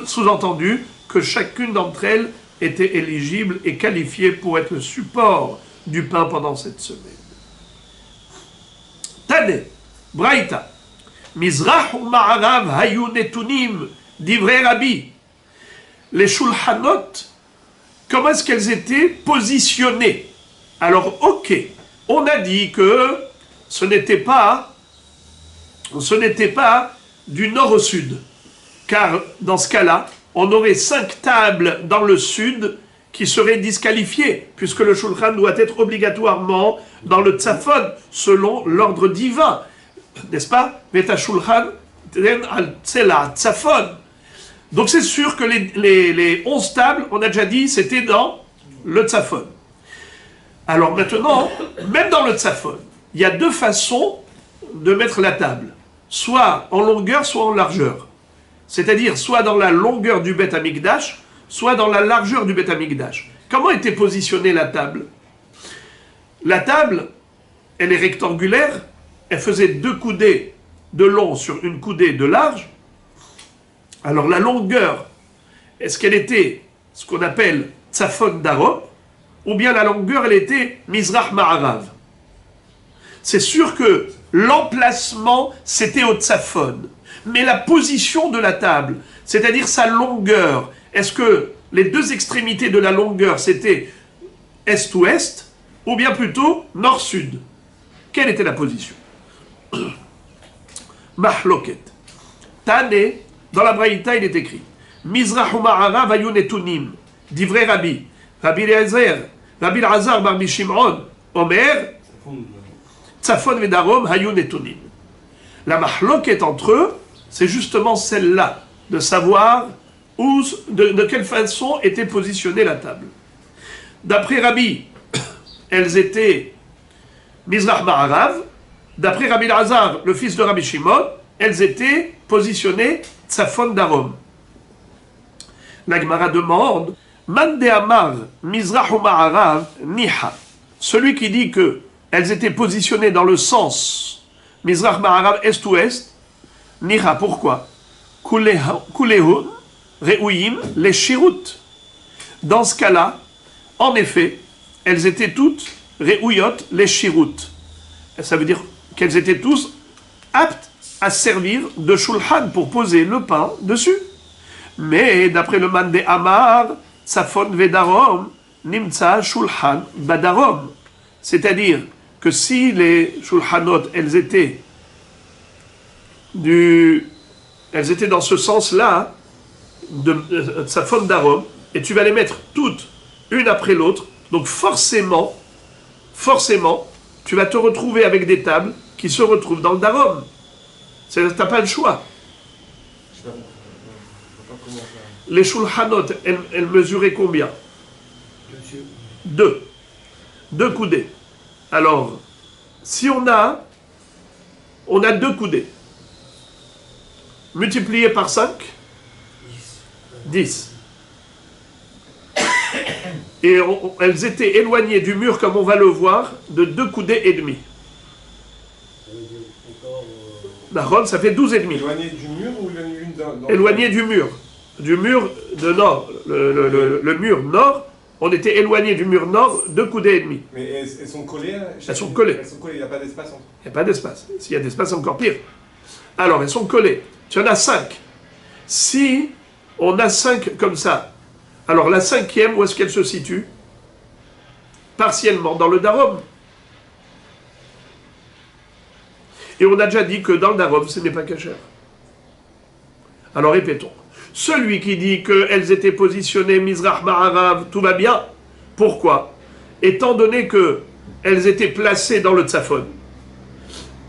sous-entendu que chacune d'entre elles était éligible et qualifiée pour être le support du pain pendant cette semaine. Tane, Braïta, Mizrach ou Ma'arav hayu netunim. Divrei Rabbi, les shulchanot, comment est-ce qu'elles étaient positionnées? Alors, ok, on a dit que ce n'était pas du nord au sud, car dans ce cas-là, on aurait 5 tables dans le sud qui seraient disqualifiées, puisque le shulchan doit être obligatoirement dans le tzafon, selon l'ordre divin, n'est-ce pas? Veta shulchan al tzela tzafon. Donc c'est sûr que les 11 tables, on a déjà dit, c'était dans le tzafon. Alors maintenant, même dans le tzafon, il y a 2 façons de mettre la table. Soit en longueur, soit en largeur. C'est-à-dire, soit dans la longueur du Beth Amikdash, soit dans la largeur du Beth Amikdash. Comment était positionnée la table? La table, elle est rectangulaire, elle faisait 2 coudées de long sur une coudée de large. Alors la longueur, est-ce qu'elle était ce qu'on appelle Tzafon Darom, ou bien la longueur, elle était Mizrach Ma'arav? C'est sûr que l'emplacement, c'était au Tzafon. Mais la position de la table, c'est-à-dire sa longueur, est-ce que les 2 extrémités de la longueur, c'était est-ouest, ou bien plutôt nord-sud? Quelle était la position? Mahloket. Tane. Dans la Braïta, il est écrit Mizrach u'ma'arav hayu netunim. Divrei Rabbi. Rabbi Eliezer, Rabbi Elazar bar Shimon, Omer, Tzafon vedarom hayu netunim. La mahloket entre eux, c'est justement celle-là, de savoir de quelle façon était positionnée la table. D'après Rabbi, elles étaient Mizrach ma'arav. D'après Rabbi Elazar, le fils de Rabbi Shimon, elles étaient positionnées Tzafon Darom. La Gemara demande Man de Amar Mizrach ou Ma'arav Niha. Celui qui dit que elles étaient positionnées dans le sens Mizrach Ma'arav est-ouest, Niha. Pourquoi? Kulehun Re'uyim les Shirut. Dans ce cas-là, en effet, elles étaient toutes Re'uyot les Shirut. Ça veut dire qu'elles étaient tous aptes à servir de shulchan pour poser le pain dessus. Mais d'après le man de Amar, Tzafon vedarom, nimtza shulchan badarom. C'est-à-dire que si les shulchanot, elles étaient dans ce sens-là, de Tzafon darom, et tu vas les mettre toutes, une après l'autre, donc forcément, tu vas te retrouver avec des tables qui se retrouvent dans le darom. T'as pas le choix. Je vois pas comment ça. Les shulchanot, elles mesuraient combien? Monsieur. 2. 2 coudées. Alors, si on a 2 coudées, multiplié par 5, 10. Et elles étaient éloignées du mur, comme on va le voir, de 2 coudées et demi. D'accord, ça fait 12 et demi. Éloigné du mur ou l'une dans Éloigné du mur. Du mur de nord. Le mur nord, on était éloigné du mur nord 2 coudées et demi. Mais elles sont collées Elles sont collées. Elles sont collées, il n'y a pas d'espace entre. Il n'y a pas d'espace. S'il y a d'espace, c'est encore pire. Alors, elles sont collées. Tu en as 5. Si on a 5 comme ça, alors la 5e, où est-ce qu'elle se situe? Partiellement dans le darom. Et on a déjà dit que dans le darom, ce n'est pas cachère. Alors répétons. Celui qui dit qu'elles étaient positionnées Mizrach Ma'arav, tout va bien. Pourquoi? Étant donné qu'elles étaient placées dans le Tzafon,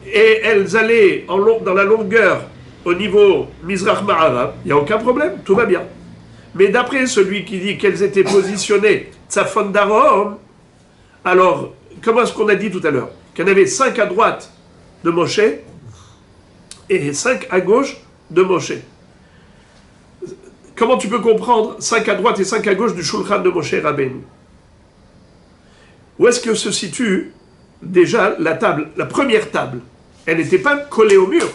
et elles allaient dans la longueur au niveau Mizrach Ma'arav, il n'y a aucun problème, tout va bien. Mais d'après celui qui dit qu'elles étaient positionnées Tzafon Darom, alors, comment est-ce qu'on a dit tout à l'heure? Qu'il y en avait 5 à droite de Moshe et 5 à gauche de Moshe. Comment tu peux comprendre 5 à droite et 5 à gauche du Shulchan de Moshe Rabbeinu? Où est-ce que se situe déjà la table, la première table? Elle n'était pas collée au mur.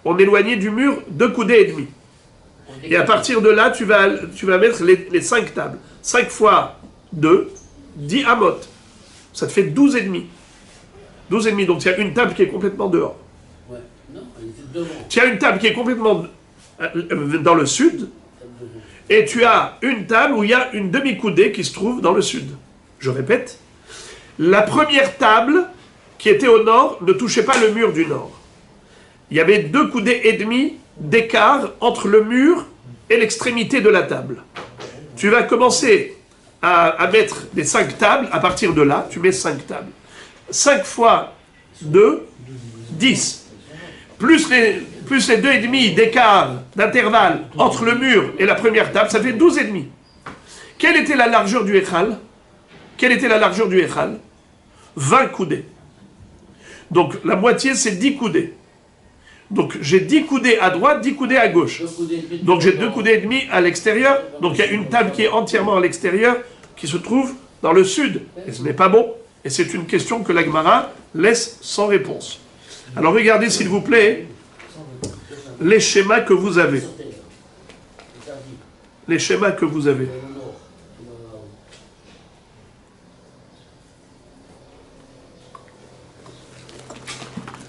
On éloignait du mur 2 coudées et demi. Et à partir de là, tu vas mettre les 5 tables. 5 fois 2, 10 amot. Ça te fait 12 et demi. 12 et demi, donc il y a une table qui est complètement dehors. Ouais. Non, elle était devant. Tu as une table qui est complètement dans le sud, et tu as une table où il y a une demi-coudée qui se trouve dans le sud. Je répète, la première table qui était au nord ne touchait pas le mur du nord. Il y avait 2 coudées et demi d'écart entre le mur et l'extrémité de la table. Tu vas commencer à mettre les 5 tables, à partir de là, tu mets 5 tables. 5 fois 2, 10. Plus les 2,5 d'écart, d'intervalle entre le mur et la première table, ça fait 12,5. Quelle était la largeur du Echal? Quelle était la largeur du Echal? 20 coudées. Donc la moitié, c'est 10 coudées. Donc j'ai 10 coudées à droite, 10 coudées à gauche. Donc j'ai 2 coudées et demi à l'extérieur. Donc il y a une table qui est entièrement à l'extérieur, qui se trouve dans le sud. Et ce n'est pas bon. Et c'est une question que la Gemara laisse sans réponse. Alors regardez s'il vous plaît les schémas que vous avez. Les schémas que vous avez.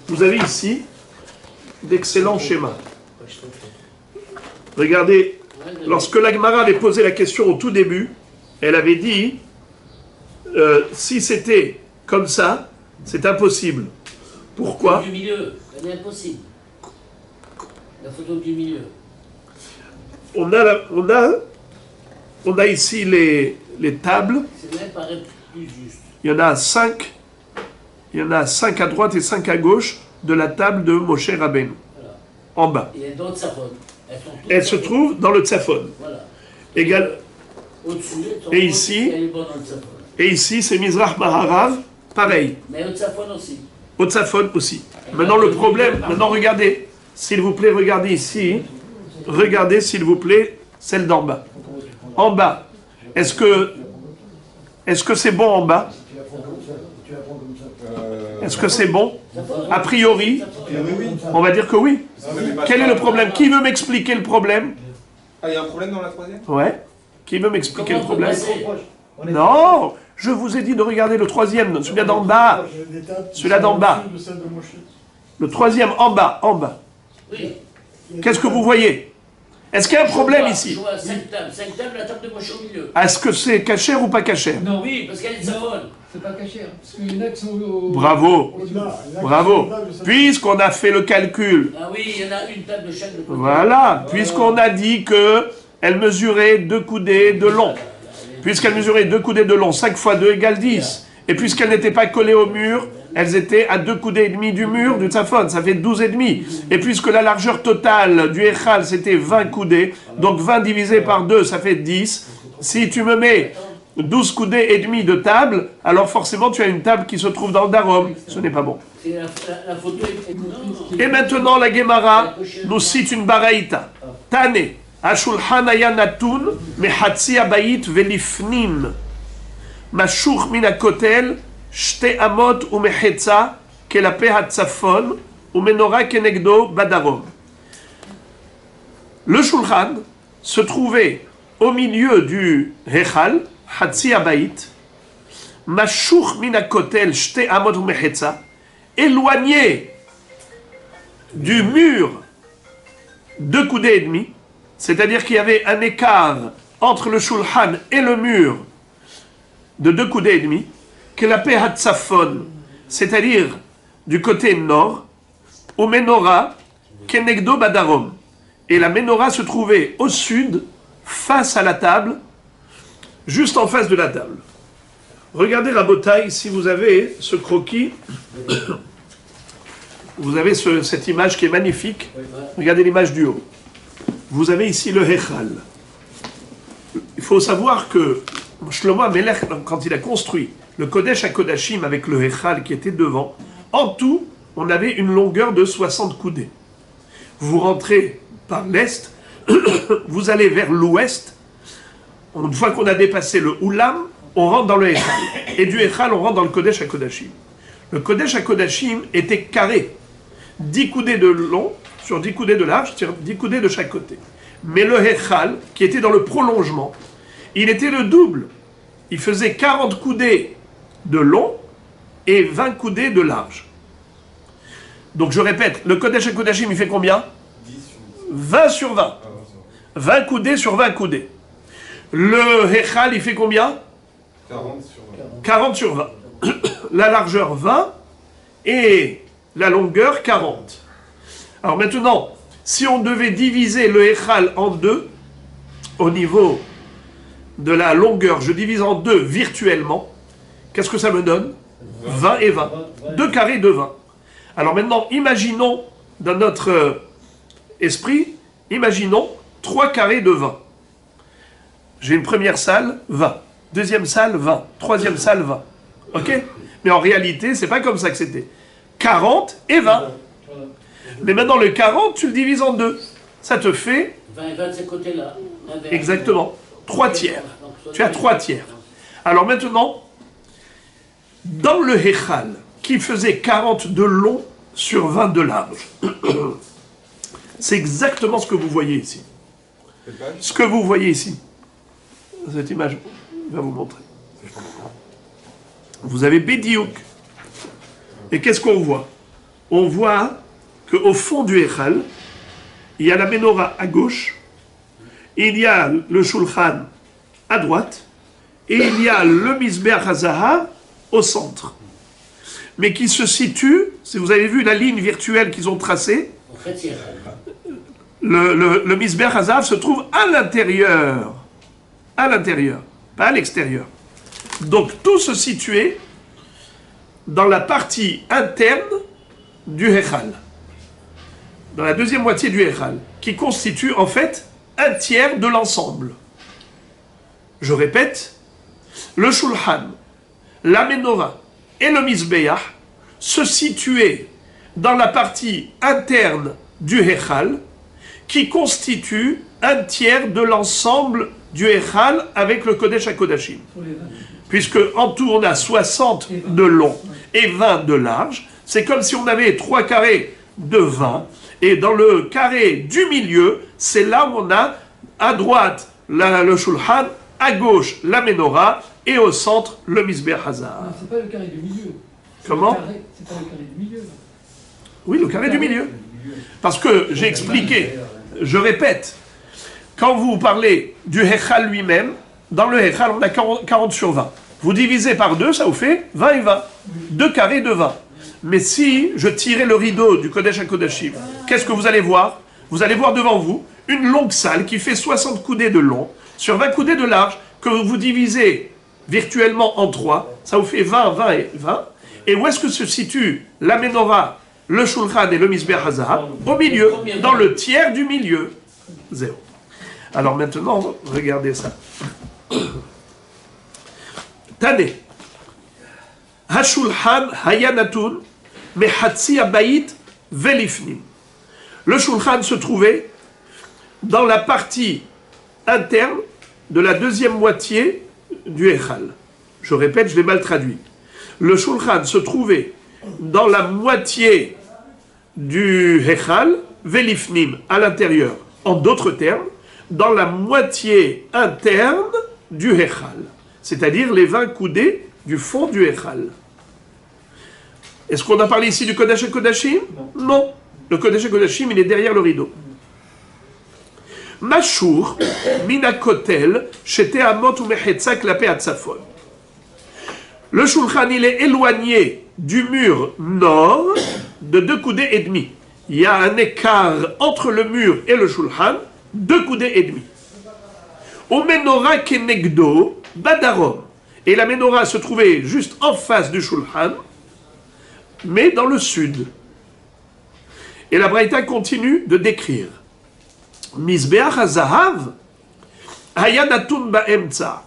Vous avez ici d'excellents schémas. Regardez, lorsque la Gemara avait posé la question au tout début, elle avait dit si c'était comme ça, c'est impossible. Pourquoi? Du milieu, elle est impossible. La photo du milieu. On a ici les tables. C'est même paraît plus juste. Il y en a 5. Il y en a 5 à droite et 5 à gauche de la table de Moshe Rabbeinu. Voilà. En bas. Il y a d'autres saphones. Elles se trouvent dans le Tzafon. Voilà. Égal. Au-dessus, Et ici, elle est bonne dans le Tzafon. et ici, c'est Mizrach Maharav, pareil. Mais au Tzafon aussi. Au Tzafon aussi. Maintenant, le problème, regardez. S'il vous plaît, regardez ici. Regardez, s'il vous plaît, celle d'en bas. En bas. Est-ce que c'est bon en bas? Est-ce que c'est bon? A priori, on va dire que oui. Quel est le problème? Qui veut m'expliquer le problème? Ah, il y a un problème dans la troisième? Ouais. Qui veut m'expliquer le problème? On est- Non, je vous ai dit de regarder le troisième, celui-là d'en bas. Celui-là d'en bas. Le troisième en bas, en bas. Oui. Qu'est-ce que vous voyez? Est-ce qu'il y a un problème Je ici? vois 5 tables. 5 tables, la table de Moshe au milieu. Est-ce que c'est cachère ou pas cachère? Non, oui, parce qu'elle est Tzafon. C'est pas caché, hein, parce qu'il y en a qui sont au... Bravo, Au-delà. bravo. Puisqu'on a fait le calcul, Ah oui, il y en a une table de chaque côté. voilà, puisqu'on a dit que elle mesurait 2 coudées de long, puisqu'elle mesurait 2 coudées de long, 5 fois 2 égale 10, et puisqu'elle n'était pas collée au mur, elles étaient à 2 coudées et demi du mur du tzafon, ça fait 12 et demi. Et puisque la largeur totale du Echal c'était 20 coudées, donc 20 divisé par 2 ça fait 10. Si tu me mets 12 coudées et demi de table, alors forcément tu as une table qui se trouve dans le Darom. Ce n'est pas bon. C'est la photo est... Et maintenant la Gemara nous cite une baraïta. Tane, Ashulhan aya natun, mehatzi abayit velifnim. Mashuch min hakotel, shte amot u mechetza, kelape hatzafon, u menora kenegdo badarom. Le Shulchan se trouvait au milieu du Hechal, Hatzi Abayit, Mashuch min hakotel, shte amot u mechetza, éloigné du mur 2 coudées et demi, c'est-à-dire qu'il y avait un écart entre le Shulchan et le mur de 2 coudées et demi, que la paix Hatzafon, c'est-à-dire du côté nord, au Menora, Kenegdo Badarom. Et la Menora se trouvait au sud, face à la table, juste en face de la table. Regardez Rabotai, si vous avez ce croquis, vous avez cette image qui est magnifique. Regardez l'image du haut. Vous avez ici le Hechal. Il faut savoir que Shlomo HaMelech, quand il a construit le Kodesh HaKodashim avec le Hechal qui était devant, en tout, on avait une longueur de 60 coudées. Vous rentrez par l'est, vous allez vers l'ouest. Une fois qu'on a dépassé le Oulam, on rentre dans le Hechal. Et du Hechal, on rentre dans le Kodesh HaKodashim. Le Kodesh HaKodashim était carré. 10 coudées de long sur 10 coudées de large, 10 coudées de chaque côté. Mais le Hechal, qui était dans le prolongement, il était le double. Il faisait 40 coudées de long et 20 coudées de large. Donc je répète, le Kodesh HaKodashim, il fait combien? 20 sur 20. 20 coudées sur 20 coudées. Le Hechal, il fait combien? 40 sur 20. 40 sur 20. La largeur 20 et la longueur 40. Alors maintenant, si on devait diviser le Hechal en deux, au niveau de la longueur, je divise en deux virtuellement, qu'est-ce que ça me donne? 20 et 20. 2 carrés de 20. Alors maintenant, imaginons dans notre esprit, imaginons 3 carrés de 20. J'ai une première salle, 20. Deuxième salle, 20. Troisième salle, 20. Ok? Mais en réalité, c'est pas comme ça que c'était. 40 et 20. Mais maintenant, le 40, tu le divises en deux. Ça te fait... 20 et 20 de ce côté-là. Exactement. 3 tiers. Tu as 3 tiers. Alors maintenant, dans le Hechal, qui faisait 40 de long sur 20 de large, c'est exactement ce que vous voyez ici. Ce que vous voyez ici. Cette image va vous montrer. Vous avez Bédiouk. Et qu'est-ce qu'on voit? On voit qu'au fond du Echal, il y a la Ménorah à gauche, il y a le Shulchan à droite, et il y a le Mizbeach HaZahav au centre. Mais qui se situe, si vous avez vu la ligne virtuelle qu'ils ont tracée, En fait, c'est... le Mizbeach HaZahav se trouve à l'intérieur. À l'intérieur, pas à l'extérieur. Donc tout se situait dans la partie interne du Hechal. Dans la deuxième moitié du Hechal, qui constitue en fait un tiers de l'ensemble. Je répète, le Shulchan, la Ménorah et le Mizbeach se situaient dans la partie interne du Hechal, qui constitue un tiers de l'ensemble du Echal avec le Kodesh HaKodashim. Puisque en tout on a 60 de long et 20 de large, c'est comme si on avait 3 carrés de 20, et dans le carré du milieu, c'est là où on a à droite le Shulchan, à gauche la Ménorah, et au centre le Mizbeach HaZahav. C'est pas le carré du milieu. Comment? C'est pas le carré du milieu. Oui, le carré du milieu. Parce que j'ai expliqué, je répète, quand vous parlez du Hechal lui-même, dans le Hechal, on a 40 sur 20. Vous divisez par 2, ça vous fait 20 et 20. 2 carrés de 20. Mais si je tirais le rideau du Kodesh HaKodashim, qu'est-ce que vous allez voir? Vous allez voir devant vous une longue salle qui fait 60 coudées de long, sur 20 coudées de large, que vous divisez virtuellement en 3, ça vous fait 20, 20 et 20. Et où est-ce que se situe la menorah, le shulchan et le misbeach hazahav? Au milieu, dans le tiers du milieu. Zéro. Alors maintenant, regardez ça. Tane. Hashulchan hayanatun mehatzi abayit velifnim. Le shulchan se trouvait dans la partie interne de la deuxième moitié du Echal. Je répète, je l'ai mal traduit. Le shulchan se trouvait dans la moitié du Echal, velifnim, à l'intérieur. En d'autres termes, dans la moitié interne du Echal. C'est-à-dire les 20 coudées du fond du Echal. Est-ce qu'on a parlé ici du Kodesh HaKodashim? Non. Le Kodesh HaKodashim, il est derrière le rideau. Mashur, minakotel, shete amot ou mechetza klape atzafon. Le shulchan, il est éloigné du mur nord de 2 coudées et demi. Il y a un écart entre le mur et le shulchan, 2 coudées et demi. Au menorah kenegdo, badarom. Et la menorah se trouvait juste en face du shulchan, mais dans le sud. Et la Braïta continue de décrire. Mizbeach hazahav, hayanatun ba'emtza.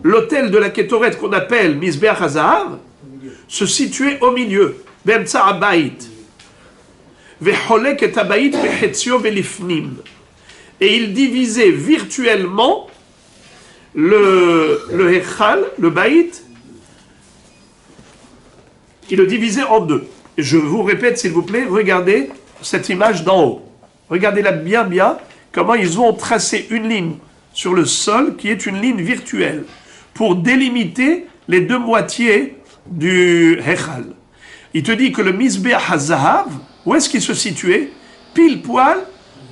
L'autel de la Kétoret qu'on appelle Mizbeach hazahav se situait au milieu. Be'emtza abayit. Ve'cholek et abayit be'chetzio ve'lifnim. Et il divisait virtuellement le Echal, le Baït, il le divisait en 2. Je vous répète, s'il vous plaît, regardez cette image d'en haut. Regardez-la bien, comment ils ont tracé une ligne sur le sol qui est une ligne virtuelle pour délimiter les 2 moitiés du Echal. Il te dit que le Mizbeach hazahav, où est-ce qu'il se situait? Pile poil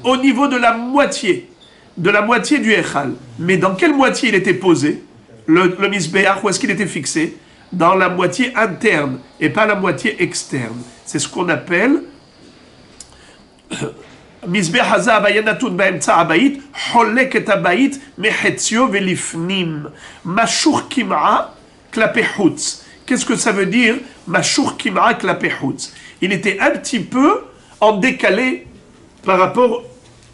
au niveau de la moitié du Echal. Mais dans quelle moitié il était posé? Le Mizbeach, où est-ce qu'il était fixé? Dans la moitié interne et pas la moitié externe. C'est ce qu'on appelle Mizbeach hazahav hayanatun ba'emtza abayit, cholek et abayit mechetzio velifnim, mashur kim'a klape chutz. Qu'est-ce que ça veut dire mashur kim'a klape chutz? Il était un petit peu en décalé par rapport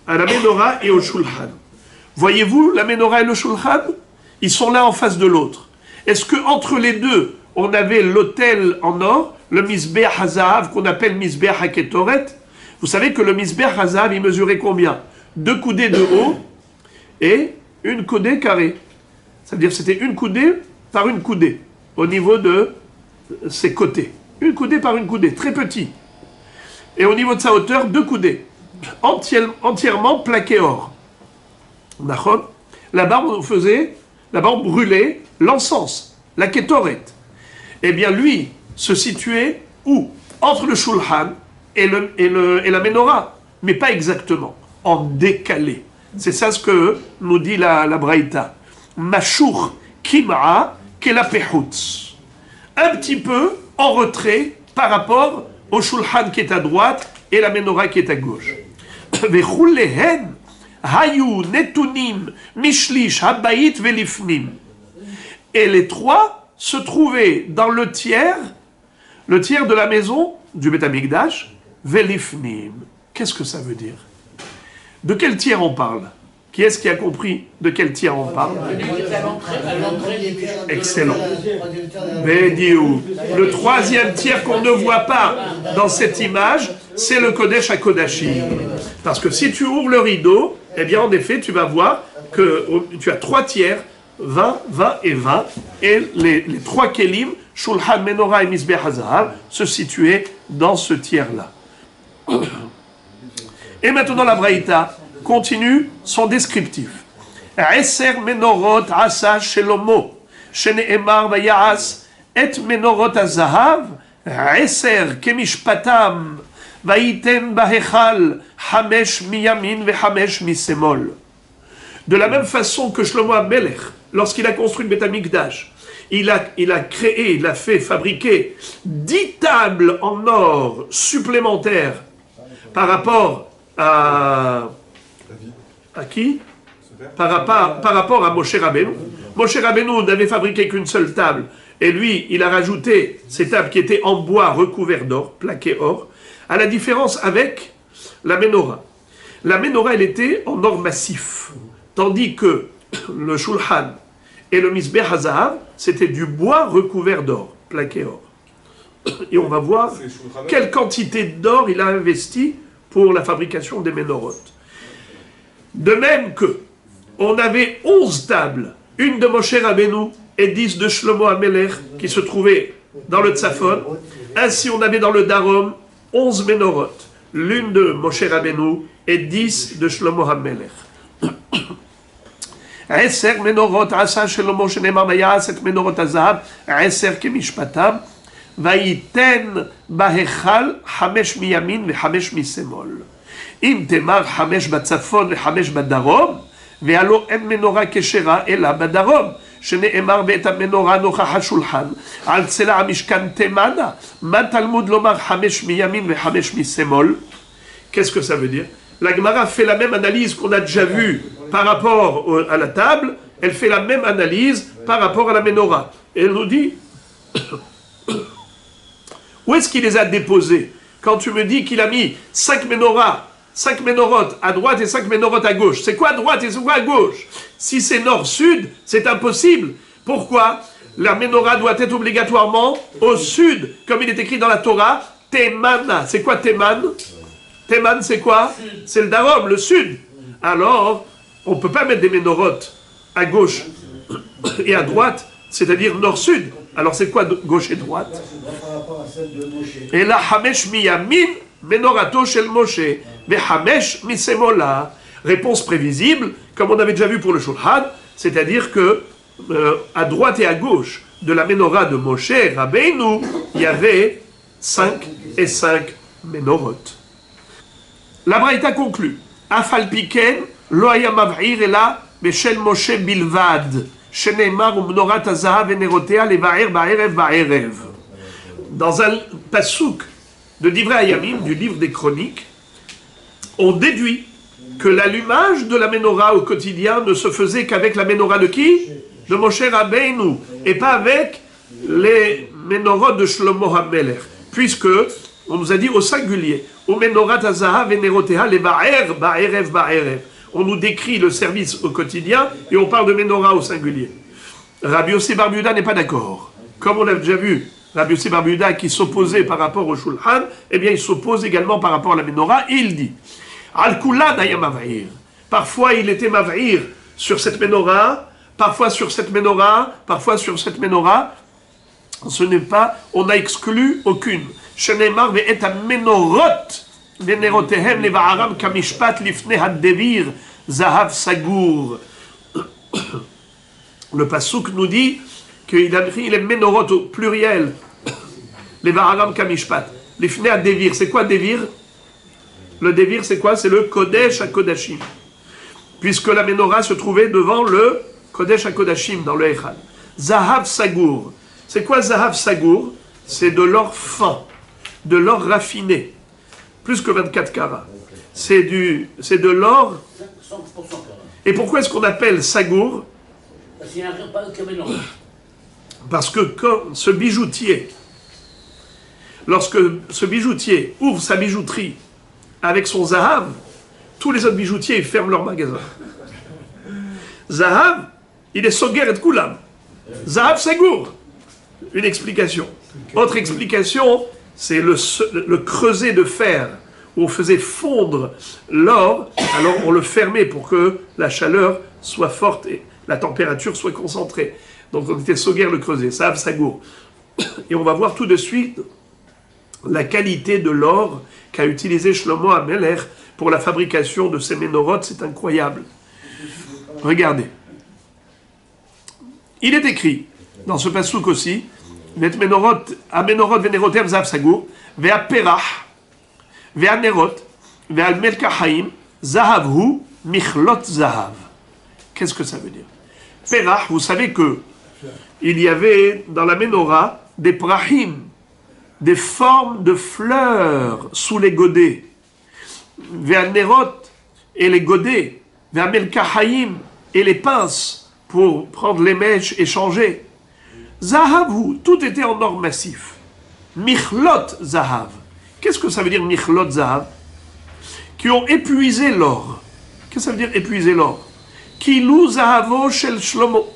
à la menorah et au shulchan. Voyez-vous la menorah et le shulchan? Ils sont l'un en face de l'autre. Est-ce que entre les deux, on avait l'autel en or, le Mizbeach hazahav qu'on appelle Mizbeach haketoret? Vous savez que le Mizbeach hazahav, il mesurait combien? 2 coudées de haut et 1 coudée carrée. Ça veut dire que c'était 1 coudée par 1 coudée au niveau de ses côtés. 1 coudée par 1 coudée, très petit. Et au niveau de sa hauteur, 2 coudées. Entièrement plaqué or. D'accord? Là-bas, on brûlait l'encens, la kétoret. Eh bien, lui se situait où? Entre le shulchan et la menorah, mais pas exactement, en décalé. C'est ça ce que nous dit la Braïta. Mashur kim'a kelapehutz. Un petit peu en retrait par rapport au shulchan qui est à droite et la menorah qui est à gauche. Vechulehen hayu netunim mishlish habayit velifnim. Et les 3 se trouvaient dans le tiers de la maison du Beth Amikdash, velifnim. Qu'est-ce que ça veut dire? De quel tiers on parle? Qui est-ce qui a compris de quel tiers on parle? Excellent. Bédiou. Le 3e tiers qu'on ne voit pas dans cette image, c'est le Kodesh HaKodashim. Parce que si tu ouvres le rideau, eh bien en effet, tu vas voir que tu as 3 tiers, 20, 20 et 20, et les 3 kelim, Shulchan, Menorah et Mizbeach hazahav, se situaient dans ce tiers-là. Et maintenant la Braïta continue son descriptif. Eser menorot asa shelomo, shene'emar vayas et menorot hazahav, eser kemishpatam, vayiten bahechal, hamesh miyamin ve hamesh misemol. De la même façon que Shlomo HaMelech, lorsqu'il a construit le Beth Amikdash, il a fait fabriquer 10 tables en or supplémentaires par rapport à qui? Par rapport à Moshe Rabbeinu. Moshe Rabbeinu n'avait fabriqué qu'une seule table, Et lui, il a rajouté ces tables qui étaient en bois recouvert d'or, plaqué or, à la différence avec la menorah. La menorah, elle était en or massif, tandis que le shulchan et le misbeh hazahav, c'était du bois recouvert d'or, plaqué or. Et on va voir quelle quantité d'or il a investi pour la fabrication des menorot. De même que on avait 11 tables, une de Moshe Rabbeinu et 10 de Shlomo HaMelech qui se trouvaient dans le Tzafon. Ainsi, on avait dans le Darom 11 menorot, l'une de Moshe Rabbeinu et 10 de Shlomo HaMelech. 10 menorot asa Shlomo שנאמר ויעש את מנורות הזהב 10 כמשפטיו וייתן בהיכל 5 מימין ו5 משמאל. אם תמר 5 בצפון ו5 בדרום, והלא אין מנורה כשרה אלא בדרום, שנאמר ואת המנורה נוכח השולחן, על צלע המשכן תמנה, מה תלמוד לומר 5 מימין ו5 משמאל? Qu'est-ce que ça veut dire? La Gemara fait la même analyse qu'on a déjà vue par rapport à la table, elle fait la même analyse par rapport à la menorah. Et elle nous dit, où est-ce qu'il les a déposés? Quand tu me dis qu'il a mis 5 menorahs, 5 ménorotes à droite et 5 ménorotes à gauche. C'est quoi à droite et c'est quoi à gauche? Si c'est nord-sud, c'est impossible. Pourquoi? La menorah doit être obligatoirement au sud, comme il est écrit dans la Torah, Temana. C'est quoi Teman? Teman, c'est quoi? C'est le Darom, le sud. Alors, on ne peut pas mettre des ménorotes à gauche et à droite, c'est-à-dire nord-sud. Alors, c'est quoi gauche et droite? Et là, Hamesh miyamin, menorato shel Moshe. Vehamesh misemola. Réponse prévisible, comme on avait déjà vu pour le Shulchan, c'est-à-dire que à droite et à gauche de la menorah de Moshe Rabbeinu, il y avait 5 et 5 ménorotes. La Braïta conclut. Afal piken lo haya mav'ir ela beshel Moshe bilvad sheneimar umnorat hazahav venerotea leva'er ba'erev ba'erev. Dans un pasouk de Divrei Hayamim, du livre des Chroniques, on déduit que l'allumage de la menorah au quotidien ne se faisait qu'avec la menorah de qui? De Moshe Rabbeinu, et pas avec les menorot de Shlomo HaMelech, puisque on nous a dit au singulier, au menorat hazahav venerotea leva'er ba'erev ba'erev. On nous décrit le service au quotidien et on parle de menorah au singulier. Rabbi Yossi Bar Yehuda n'est pas d'accord. Comme on l'a déjà vu, Rabbi Yossi Bar Yehuda qui s'opposait par rapport au Shulchan, eh bien il s'oppose également par rapport à la menorah, et il dit Al-Kulan haya mav'ir. Parfois il était mav'ir sur cette menorah, parfois sur cette menorah, parfois sur cette menorah. Ce n'est pas, on n'a exclu aucune. Shenemar ve'et ha-menorot venerotehem leva'aram kamishpat lifnei had-devir zahav sagour. Le pasouk nous dit qu'il a pris les menorot au pluriel. Leva'aram kamishpat. Lifnei had-devir. C'est quoi devir? Le devir, c'est quoi? C'est le Kodesh HaKodashim. Puisque la menorah se trouvait devant le Kodesh HaKodashim, dans le Echad. Zahav Sagour. C'est quoi Zahav Sagour? C'est de l'or fin, de l'or raffiné. Plus que 24 carats. C'est de l'or. 100% carré. Et pourquoi est-ce qu'on appelle Sagour? Parce qu'il n'y a pas de mélange. Parce que quand ce bijoutier, lorsque ce bijoutier ouvre sa bijouterie avec son Zahav, tous les autres bijoutiers ferment leur magasin. Zahav, il est Soger et Koulam. Zahav Sagour. Une explication. Autre explication, c'est le creuset de fer où on faisait fondre l'or, alors on le fermait pour que la chaleur soit forte et la température soit concentrée. Donc on était Soger le creuset, Zahav Sagour. Et on va voir tout de suite la qualité de l'or qu'a utilisé Shlomo HaMelech pour la fabrication de ces ménorotes, c'est incroyable. Regardez. Il est écrit, dans ce pasouk aussi, Vet menorot, amenorot venerotem zav sagour, vea perach, vea nerot, vea melkachaim, zahavhu, michlot zahav. Qu'est-ce que ça veut dire? Perach, vous savez que il y avait dans la menorah des prachim, des formes de fleurs sous les godets. Vea nerot et les godets, vea melkachaim et les pinces pour prendre les mèches et changer. Zahavu, tout était en or massif. Michlot Zahav. Qu'est-ce que ça veut dire Michlot Zahav? Qui ont épuisé l'or. Qu'est-ce que ça veut dire épuiser l'or? Kilou Zahavo Shel Shlomo.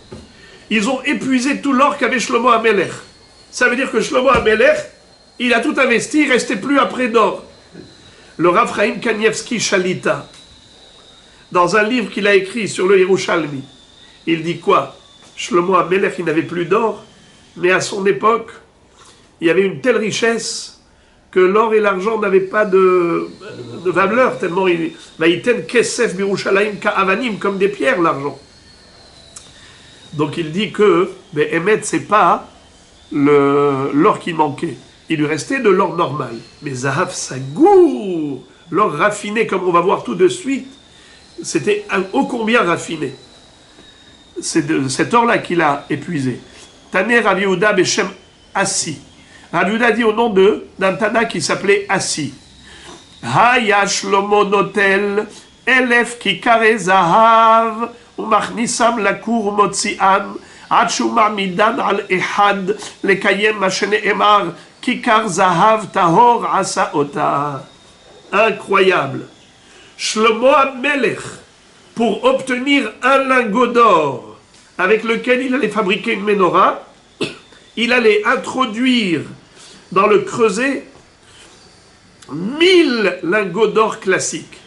Ils ont épuisé tout l'or qu'avait Shlomo Amelech. Ça veut dire que Shlomo Amelech, il a tout investi, il ne restait plus après d'or. Le Rav Chaim Kanievski Shalita, dans un livre qu'il a écrit sur le Yerushalmi, il dit quoi? Shlomo Amelech, il n'avait plus d'or, mais à son époque, il y avait une telle richesse que l'or et l'argent n'avaient pas de valeur, tellement il ten kesef birushalayim ka'avanim, comme des pierres, l'argent. Donc il dit que Emet, c'est pas l'or qui manquait. Il lui restait de l'or normal. Mais Zahav Sagour, l'or raffiné, comme on va voir tout de suite, c'était ô combien raffiné. C'est de cet or-là qu'il a épuisé. Taner Rav Yehuda Beshem Assi. Rav Yehuda dit au nom d'un Tana qui s'appelait Assi. Haya Shlomo Notel, Elef Kikare Zahav, Umachnisam Lakur Motzian, Achuma Midan al Ehad, Lekayem Machene Emar, Kikar Zahav Tahor Asa Ota. Incroyable. Shlomo Amelech, pour obtenir un lingot d'or avec lequel il allait fabriquer une menorah, il allait introduire dans le creuset 1000 lingots d'or classiques.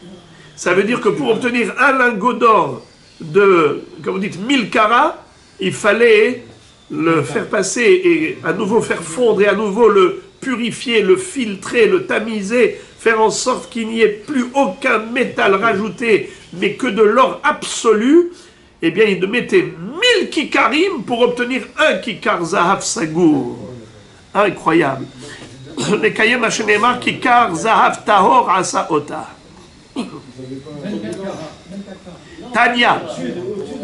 Ça veut dire que pour obtenir un lingot d'or de, comme vous dites, 1000 carats, il fallait le faire passer et à nouveau faire fondre et à nouveau le purifier, le filtrer, le tamiser, faire en sorte qu'il n'y ait plus aucun métal rajouté, mais que de l'or absolu. Eh bien, il mettait 1000 kikarim pour obtenir un kikar Zahav Sagour. Incroyable. Les Kayem Hashenemar kikar Zahav Tahor Asa Ota. Tania,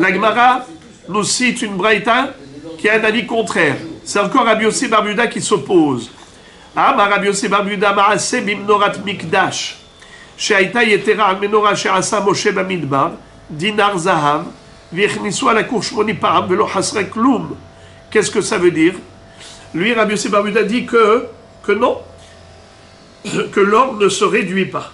la Gemara nous cite une braïta qui a un avis contraire. C'est encore Rabbi Yossi Bar Yehuda qui s'oppose. Rabbi Yossi Bar Yehuda Maaseh bimnorat mikdash, she'aita yetera al menorah she'asa Moshe bamidbar, dinar zahav, v'yechnisu ala cour shmoni param velo hasre kloum. Qu'est-ce que ça veut dire? Lui, Rabbi Yossi Bar Yehuda dit que non, que l'or ne se réduit pas.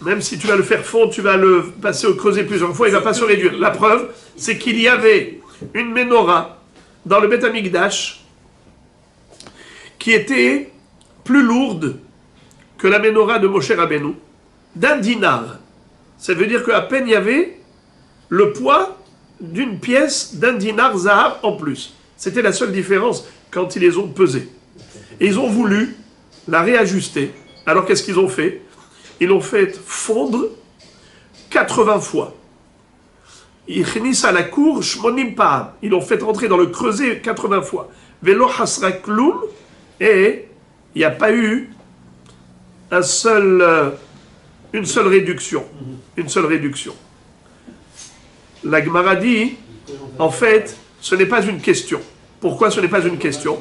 Même si tu vas le faire fondre, tu vas le passer au creuset plusieurs fois, il ne va pas se réduire. La preuve, c'est qu'il y avait une menorah dans le Beth Amikdash qui était plus lourde que la menorah de Moshe Rabbeinu, d'un dinar. Ça veut dire qu'à peine il y avait le poids d'une pièce d'un dinar Zahav en plus. C'était la seule différence quand ils les ont pesés. Et ils ont voulu la réajuster. Alors qu'est-ce qu'ils ont fait? Ils l'ont fait fondre 80 fois. Ils finissent à la cour, shmonim pa'am. Ils l'ont fait rentrer dans le creuset 80 fois. Velo hasra kloum, et il n'y a pas eu une seule réduction. Une seule réduction. La Gemara dit, en fait, ce n'est pas une question. Pourquoi ce n'est pas une question?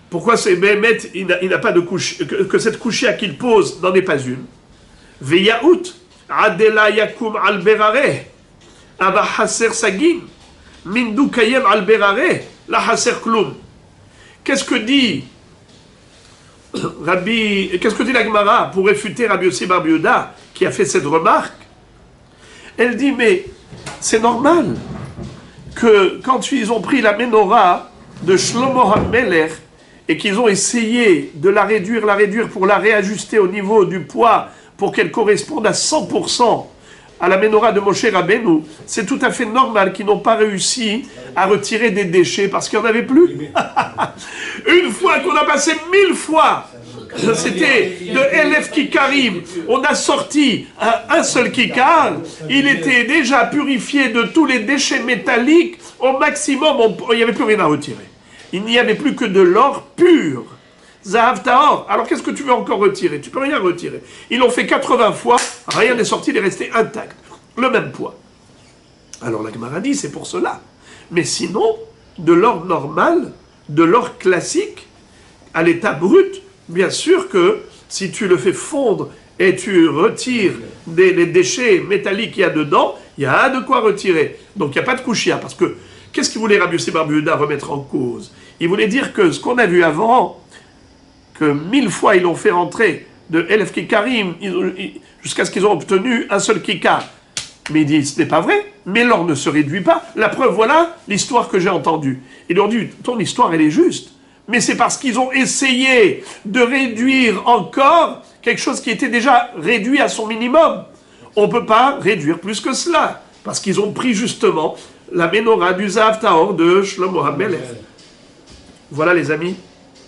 Pourquoi c'est Béhémet, il n'a pas de couche, que cette couchia qu'il pose n'en est pas une? Veyaout, Adela Yakum al-Berare, Ava Haser Sagin, Mindu Kayem al-Berare, la Haser Kloum. Qu'est-ce que dit la Gemara pour réfuter Rabbi Yossi Bar Yehuda qui a fait cette remarque? Elle dit, mais c'est normal que quand ils ont pris la menorah de Shlomo HaMelech et qu'ils ont essayé de la réduire pour la réajuster au niveau du poids pour qu'elle corresponde à 100% à la menorah de Moshe Rabbeinu, c'est tout à fait normal qu'ils n'ont pas réussi à retirer des déchets parce qu'il n'y en avait plus. Une fois qu'on a passé 1000 fois, c'était de Elef Kikarim, on a sorti un seul kikar, il était déjà purifié de tous les déchets métalliques, au maximum, il n'y avait plus rien à retirer. Il n'y avait plus que de l'or pur. Zahav Tahor. Alors qu'est-ce que tu veux encore retirer? Tu peux rien retirer. Ils l'ont fait 80 fois, rien n'est sorti, il est resté intact. Le même poids. Alors la Gemara dit, c'est pour cela. Mais sinon, de l'or normal, de l'or classique, à l'état brut, bien sûr que si tu le fais fondre et tu retires les déchets métalliques qu'il y a dedans, il y a de quoi retirer. Donc il n'y a pas de kouchia, parce que Qu'est-ce qu'il voulait Rabbi Yossi bar Yehuda remettre en cause? Il voulait dire que ce qu'on a vu avant, que 1000 fois ils l'ont fait rentrer de Elef Kikarim jusqu'à ce qu'ils ont obtenu un seul Kikar. Mais il dit, ce n'est pas vrai, mais l'or ne se réduit pas. La preuve, voilà l'histoire que j'ai entendue. Ils leur dit, ton histoire, elle est juste. Mais c'est parce qu'ils ont essayé de réduire encore quelque chose qui était déjà réduit à son minimum. On ne peut pas réduire plus que cela. Parce qu'ils ont pris justement la menorah du Zahav Tahor de Shlomo HaMelech. Voilà les amis.